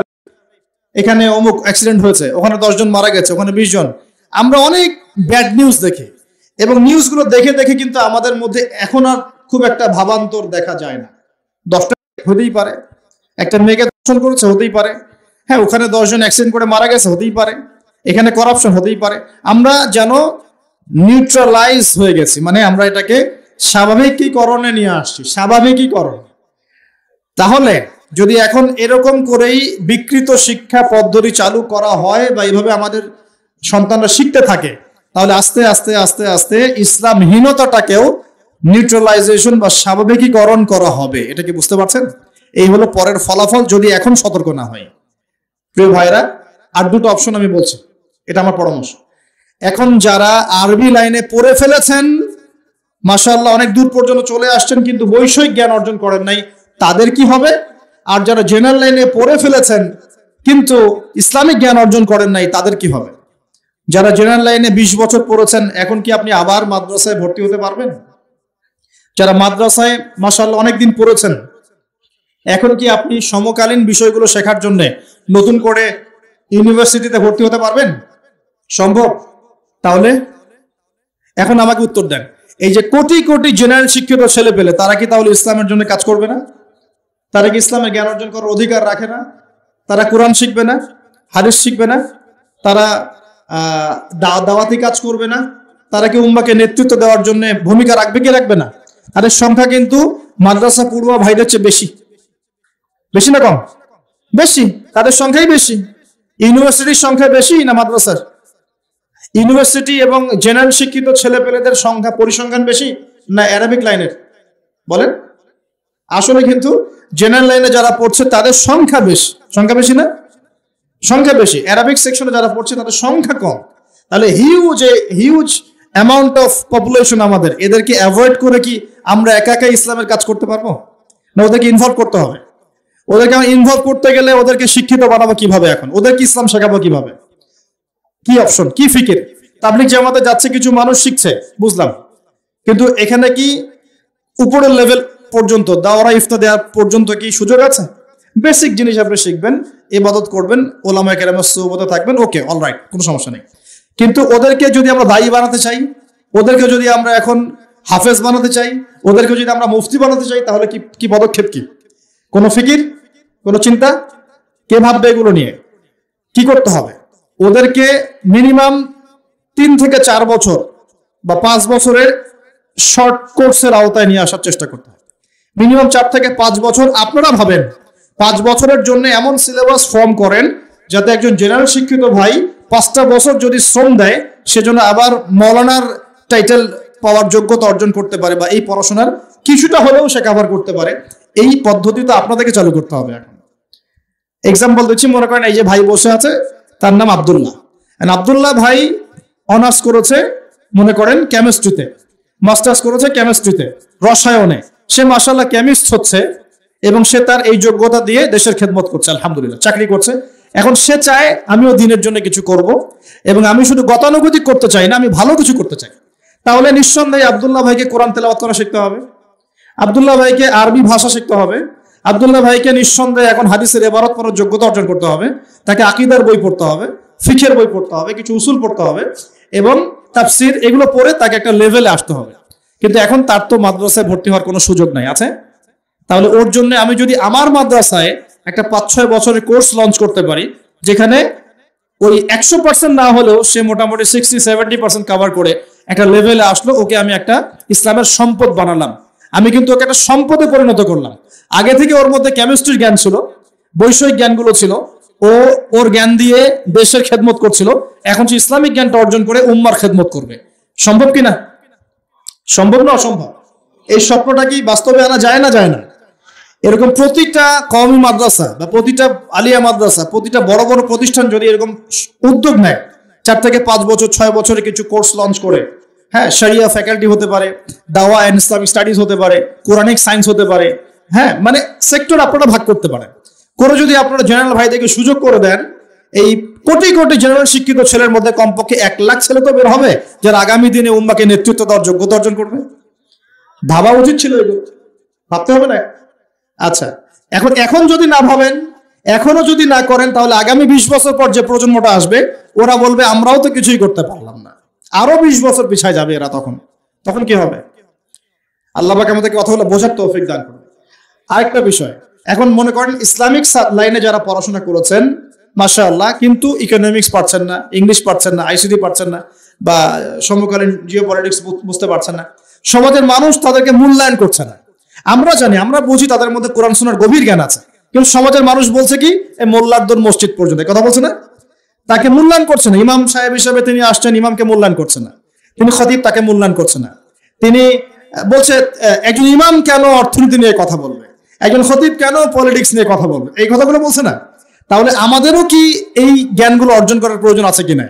এখানে অমুক অ্যাক্সিডেন্ট হয়েছে, ওখানে 10 জন মারা গেছে, ওখানে 20 জন। আমরা অনেক ব্যাড নিউজ দেখি, এবং নিউজগুলো দেখে দেখে কিন্তু আমাদের মধ্যে এখন আর খুব একটা ভাবান্তর দেখা যায় না। 10টা হতেই পারে, একটা মেয়েকে ধর্ষণ করেছে, হতেই পারে, হ্যাঁ, ওখানে 10 জন অ্যাক্সিডেন্ট করে মারা গেছে, হতেই পারে, এখানে করাপশন, হতেই পারে। আমরা যেন নিউট্রালাইজ হয়ে গেছি, মানে আমরা এটাকে স্বাভাবিকীকরণে নিয়ে আসছি, স্বাভাবিকীকরণ। তাহলে যদি এখন এরকম করেই বিকৃত শিক্ষা পদ্ধতি চালু করা হয় বা এইভাবে আমাদের সন্তানরা শিখতে থাকে, তাহলে আস্তে আস্তে আস্তে আস্তে ইসলামহীনতাটাকেও নিউট্রালাইজেশন বা স্বাভাবিকীকরণ করা হবে। এটা কি বুঝতে পারছেন? এই হলো পরের ফলাফল যদি এখন সতর্ক না হয়। প্রিয় ভাইরা, আর দুটো অপশন আমি বলছি, এটা আমার পরামর্শ। এখন যারা আরবি লাইনে পড়ে ফেলেছেন, মাশাআল্লাহ অনেক দূর পর্যন্ত চলে আসছেন, কিন্তু বৈষয়িক জ্ঞান অর্জন করেন নাই, তাদের কি হবে? আর যারা জেনারেল লাইনে পড়ে ফেলেছেন কিন্তু ইসলামিক জ্ঞান অর্জন করেন নাই, তাদের কি হবে? যারা জেনারেল লাইনে 20 বছর পড়েছেন, এখন কি আপনি আবার মাদ্রাসায় ভর্তি হতে পারবেন? যারা মাদ্রাসায় মাশাআল্লাহ অনেকদিন পড়েছেন, এখন কি আপনি সমকালীন বিষয়গুলো শেখার জন্য নতুন করে ইউনিভার্সিটিতে ভর্তি হতে পারবেন? সম্ভব? তাহলে এখন আমাকে উত্তর দেন, এই যে কোটি কোটি জেনারেল শিক্ষিত ছেলে পেলে, তারা কি তাহলে ইসলামের জন্য কাজ করবে না? তারা কি ইসলামের জ্ঞান অর্জন করার অধিকার রাখে না? তারা কোরআন শিখবে না? হাদিস শিখবে না? তারা দাওয়াতি কাজ করবে না? তারা কি উম্মাকে নেতৃত্ব দেওয়ার জন্য ভূমিকা রাখবে কি রাখবে না? তাদের সংখ্যা কিন্তু মাদ্রাসা পড়ুয়া ভাইদের চেয়ে বেশি। বেশি না কম? বেশি। তাদের সংখ্যাই বেশি। ইউনিভার্সিটির সংখ্যা বেশি না মাদ্রাসার? ইউনিভার্সিটি এবং জেনারেল শিক্ষিত ছেলে পেলেদের সংখ্যা পরিসংখ্যান বেশি না অ্যারাবিক লাইনের? বলেন। আসলে কিন্তু জেনারেল লাইনে যারা পড়ছে তাদের সংখ্যা বেশি। সংখ্যা বেশি না? সংখ্যা বেশি। অ্যারাবিক সেকশনে যারা পড়ছে তাদের সংখ্যা কম। তাহলে হিউজ অ্যামাউন্ট অফ পপুলেশন আমাদের, এদেরকে অ্যাভয়েড করে কি আমরা একা একা ইসলামের কাজ করতে পারবো না? ওদেরকে ইনভলভ করতে হবে। ওদেরকে ইনভলভ করতে গেলে ওদেরকে শিক্ষিত বানাবো কিভাবে? এখন ওদেরকে ইসলাম শেখাবো কিভাবে? কি অপশন, কি ফিকির? তাবলীগ জামাতে যাচ্ছে, কিছু মানুষ শিখছে, বুঝলাম, কিন্তু এখানে কি উপরের লেভেল পর্যন্ত দাওরা ইফতা দেওয়ার পর্যন্ত কি সুযোগ আছে? বেসিক জিনিস আপনি শিখবেন, ইবাদত করবেন, ওলামায়ে কেরামের সুহবতে থাকবেন, ওকে অলরাইট, কোনো সমস্যা নেই। কিন্তু ওদেরকে যদি আমরা দায়ী বানাতে চাই, ওদেরকে যদি আমরা এখন হাফেজ বানাতে চাই, ওদেরকে যদি আমরা মুফতি বানাতে চাই, তাহলে কি পদক্ষেপ? কি কোনো ফিকির, কোনো চিন্তা? কে ভাববে এগুলো নিয়ে? কি করতে হবে? ওদেরকে মিনিমাম 3 থেকে 4 বছর বা 5 বছরের শর্ট কোর্সের আওতায় নিয়ে আসার চেষ্টা করতে হবে। মিনিমাম 4 থেকে 5 বছর। আপনারা ভাবেন 5 বছরের জন্য এমন সিলেবাস ফর্ম করেন যাতে একজন জেনারেল শিক্ষিত ভাই 5টা বছর যদি শ্রম দেয়, সেজন্য আবার মৌলানার টাইটেল পাওয়ার যোগ্যতা অর্জন করতে পারে, বা এই পড়াশোনার কিছুটা হলেও সে কভার করতে পারে। এই পদ্ধতি তো আপনাদেরকে চালু করতে হবে। এখন এক্সাম্পল দিচ্ছি, মনে করেন এই যে ভাই বসে আছে, তার নাম আব্দুল্লাহ। আব্দুল্লাহ ভাই অনার্স করেছে মনে করেন কেমিস্ট্রিতে, মাস্টার্স করেছে কেমিস্ট্রিতে, রসায়নে। সে মাশাআল্লাহ কেমিস্ট হচ্ছে এবং সে তার এই যোগ্যতা দিয়ে দেশের খেদমত করছে, আলহামদুলিল্লাহ, চাকরি করছে। এখন সে চায় আমিও দিনের জন্য কিছু করব, এবং আমি শুধু গতানুগতিক করতে চাই না, আমি ভালো কিছু করতে চাই। তাহলে নিঃসন্দেহে আব্দুল্লাহ ভাইকে কোরআন তেলাওয়াত করা শিখতে হবে, আব্দুল্লাহ ভাইকে আরবি ভাষা শিখতে হবে, আব্দুল্লাহ ভাইকে নিঃসন্দেহে এখন হাদিসের ইবারত পড়ার যোগ্যতা অর্জন করতে হবে, তাকে আকীদার বই পড়তে হবে, ফিকহের বই পড়তে হবে, কিছু উসুল পড়তে হবে এবং তাফসীর, এগুলো পড়ে তাকে একটা লেভেলে আসতে হবে। কিন্তু এখন তার তো মাদ্রাসায় ভর্তি হওয়ার কোনো সুযোগ নাই, আছে? তাহলে ওর জন্য আমি যদি আমার মাদ্রাসায় একটা 5-6 বছরের কোর্স লঞ্চ করতে পারি, যেখানে ওই 100% না হলেও সে মোটামুটি 60-70% কভার করে একটা লেভেলে আসলো, ওকে আমি একটা ইসলামের সম্পদ বানালাম। আমি কিন্তু ওকে একটা সম্পদে পরিণত করলাম। আগে থেকে ওর মধ্যে কেমিস্ট্রির জ্ঞান ছিল, বৈষয়িক জ্ঞানগুলো ছিল, ওর জ্ঞান দিয়ে দেশের খেদমত করছিল। এখন সে ইসলামিক জ্ঞানটা অর্জন করে উম্মার খেদমত করবে। সম্ভব কি না? সম্ভব না অসম্ভব? এই স্বপ্নটা কি বাস্তবে আনা যায় না? যায় না? এরকম প্রতিটা কওমি মাদ্রাসা বা প্রতিটা আলিয়া মাদ্রাসা, প্রতিটা বড় বড় প্রতিষ্ঠান যদি এরকম উদ্যোগ নেয়, 4 থেকে 5 বছর 6 বছরে কিছু কোর্স লঞ্চ করে, হ্যাঁ, শরিয়া ফ্যাকাল্টি হতে পারে, দাওয়া এন্ড ইসলামিক স্টাডিজ হতে পারে, কোরআনিক সায়েন্স হতে পারে, হ্যাঁ, মানে সেক্টর আপনারা ভাগ করতে পারেন করে যদি আপনারা জেনারেল ভাইদেরকে সুযোগ করে দেন, এই কোটি কোটি জেনারেল শিক্ষিত ছেলের মধ্যে কমপক্ষে 1 লাখ ছেলে তো বের হবে যারা আগামী দিনে উম্মাকে নেতৃত্ব দেওয়ার যোগ্যতা অর্জন করবে। ভাবা উচিত ছিল, এগুলো ভাবতে হবে না? আচ্ছা, এখন যদি না ভাবেন, এখনো যদি না করেন, তাহলে আগামী 20 বছর পর যে প্রজন্মটা আসবে, ওরা বলবে আমরাও তো কিছুই করতে পারলাম না। আরো 20 বছর পিছায় যাবে এরা। তখন কি হবে? আল্লাহ পাক আমাদেরকে কথাগুলো বোঝার তৌফিক দান করবে। আরেকটা বিষয়, এখন মনে করেন ইসলামিক লাইনে যারা পড়াশোনা করেছেন মাশাআল্লাহ, কিন্তু ইকোনমিক্স পারছেন না, ইংলিশ পারছেন না, আইসিটি পারছেন না, বা সমকালীন জিওপলিটিক্স বুঝতে পারছেন না, সমাজের মানুষ তাদেরকে মূল্যায়ন করছে না। আমরা জানি, আমরা বুঝি তাদের মধ্যে কোরআন সুন্নাহর গভীর জ্ঞান আছে, কিন্তু সমাজের মানুষ বলছে কি, এই মোল্লারদর মসজিদ পর্যন্ত কথা বলছে না, তাকে মূল্যায়ন করছে না। ইমাম সাহেব হিসেবে তিনি আসছেন, ইমামকে মূল্যায়ন করছে না। তিনি খতিব, তাকে মূল্যায়ন করছে না। তিনি বলছে একজন ইমাম কেন অর্থনীতি নিয়ে কথা বলবে, একজন খতিব কেন পলিটিক্স নিয়ে কথা বলবে, এই কথাগুলো বলছে না। তাহলে আমাদেরও কি এই জ্ঞানগুলো অর্জন করার প্রয়োজন আছে কি না?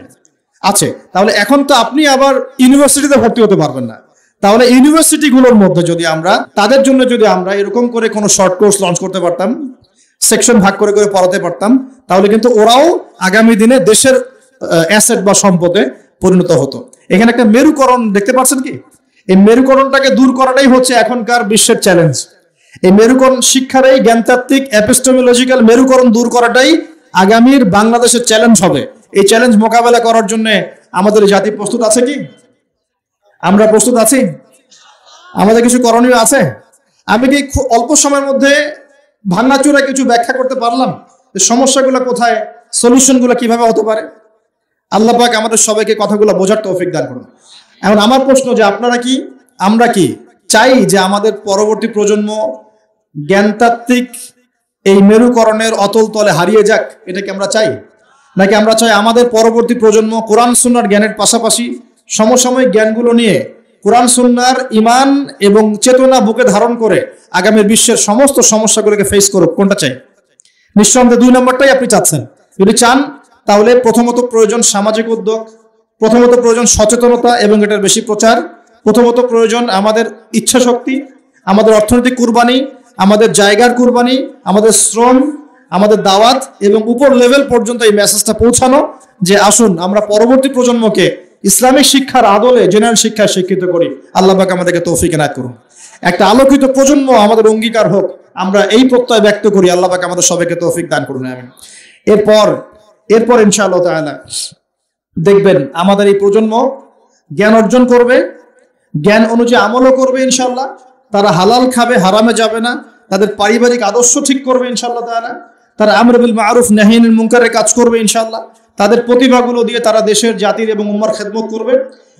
আছে। তাহলে এখন তো আপনি আবার ইউনিভার্সিটিতে ভর্তি হতে পারবেন না। তাহলে ইউনিভার্সিটিগুলোর মধ্যে যদি আমরা তাদের জন্য যদি আমরা এরকম করে কোনো শর্ট কোর্স লঞ্চ করতে পারতাম, সেকশন ভাগ করে করে পড়াতে পারতাম, তাহলে কিন্তু ওরাও আগামী দিনে দেশের অ্যাসেট বা সম্পদে পরিণত হতো। এখানে একটা মেরুকরণ দেখতে পাচ্ছেন কি? এই মেরুকরণটাকে দূর করাটাই হচ্ছে এখনকার বিশ্বের চ্যালেঞ্জ। এই মেরুকরণ শিক্ষার এই জ্ঞানতাত্ত্বিক এপিস্টেমোলজিক্যাল মেরুকরণ দূর করাটাই আগামীর বাংলাদেশের চ্যালেঞ্জ হবে। এই চ্যালেঞ্জ মোকাবেলা করার জন্য আমাদের জাতি প্রস্তুত আছে কি? আমরা প্রস্তুত আছি? আমাদের কিছু করণীয় আছে? আমি কি অল্প সময়ের মধ্যে ভাঙাচোরা কিছু ব্যাখ্যা করতে পারলাম যে সমস্যাগুলো কোথায়, সলিউশনগুলো কিভাবে হতে পারে? আল্লাহ পাক আমাদের সবাইকে কথাগুলো বোঝার তৌফিক দান করুন। এখন আমার প্রশ্ন যে আমরা কি চাই যে আমাদের পরবর্তী প্রজন্ম জ্ঞানতাত্ত্বিক এই মেরুকরণের অতল তলে হারিয়ে যাক? এটা কি আমরা চাই? নাকি আমরা চাই আমাদের পরবর্তী প্রজন্ম কোরআন সুন্নাহর জ্ঞানের পাশাপাশি সমসাময়িক জ্ঞানগুলো নিয়ে কোরআন সুন্নাহর ঈমান এবং চেতনা বুকে ধারণ করে আগামীর বিশ্বের সমস্ত সমস্যাগুলোকে ফেস করুক? কোনটা চাই? নিঃসন্দেহে 2 নম্বরটাই আপনি চাচ্ছেন। যদি চান তাহলে প্রথমত প্রয়োজন সামাজিক উদ্যোগ, প্রথমত প্রয়োজন সচেতনতা এবং এটার বেশি প্রচার, প্রথমত প্রয়োজন আমাদের ইচ্ছা শক্তি, আমাদের অর্থনৈতিক কুরবানি, আমাদের জায়গার কুরবানি, আমাদের শ্রম, আমাদের দাওয়াত এবং উপর লেভেল পর্যন্ত এই মেসেজটা পৌঁছানো যে আসুন আমরা পরবর্তী প্রজন্মকে ইসলামিক শিক্ষার আদলে জেনারেল শিক্ষায় শিক্ষিত করি। আল্লাহ পাক আমাদেরকে তৌফিক এনায়েত করুন। একটা আলোকিত প্রজন্ম আমাদের অঙ্গীকার হোক, আমরা এই প্রত্যয় ব্যক্ত করি। আল্লাহ পাক আমাদের সবাইকে তৌফিক দান করুন। আমিন। এরপর ইনশাআল্লাহ তাআলা দেখবেন আমাদের এই প্রজন্ম জ্ঞান অর্জন করবে, জ্ঞান অনুযায়ী আমলও করবে ইনশাআল্লাহ। তারা হালাল খাবে, হারামে যাবে না। তাদের পারিবারিক আদর্শ ঠিক করবে ইনশাআল্লাহ তাআলা। তারা আমর বিল মারুফ নাহি আনিল মুনকারের কাজ করবে ইনশাআল্লাহ। তাদের প্রতিভাগুলো দিয়ে তারা দেশের, জাতির এবং উম্মার খেদমত করবে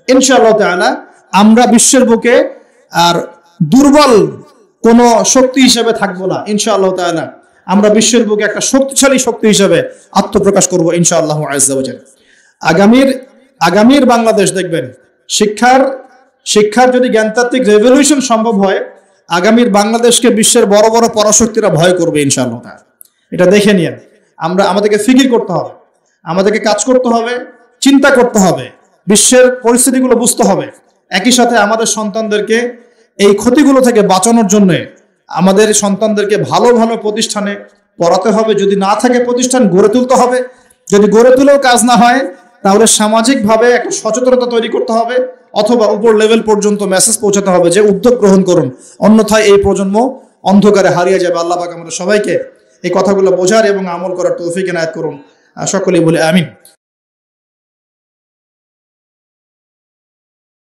ইনশাআল্লাহ তাআলা। আমরা বিশ্বের বুকে আর দুর্বল কোন শক্তি হিসেবে থাকবো না ইনশাআল্লাহ তাআলা। আমরা বিশ্বের বুকে একটা শক্তিশালী শক্তি হিসেবে আত্মপ্রকাশ করবো ইনশাআল্লাহ আযজা ওয়া জাল। আগামীর বাংলাদেশ দেখবেন শিক্ষার যদি জ্ঞানতাত্ত্বিক রেভলিউশন সম্ভব হয়, আগামীর বাংলাদেশকে বিশ্বের বড় বড় পরাশক্তিরা ভয় করবে ইনশাআল্লাহ। এটা দেখে নিন। আমাদেরকে ফিকির করতে হবে, আমাদেরকে কাজ করতে হবে, চিন্তা করতে হবে, বিশ্বের পরিস্থিতিগুলো বুঝতে হবে। একই সাথে আমাদের সন্তানদেরকে এই ক্ষতিগুলো থেকে বাঁচানোর জন্য আমাদের সন্তানদেরকে ভালো ভালো প্রতিষ্ঠানে পড়াতে হবে। যদি না থাকে প্রতিষ্ঠান, গড়ে তুলতে হবে। যদি গড়ে তুলেও কাজ না হয় তাহলে সামাজিকভাবে একটা সচেতনতা তৈরি করতে হবে, অথবা উপর লেভেল পর্যন্ত মেসেজ পৌঁছাতে হবে যে উদ্যোগ গ্রহণ করুন, অন্যথায় এই প্রজন্ম অন্ধকারে হারিয়ে যাবে। আল্লাহ পাক আমাদের সবাইকে এই কথাগুলো বোঝার এবং আমল করার তৌফিক এনায়েত করুন। সকলেই বলে আমিন।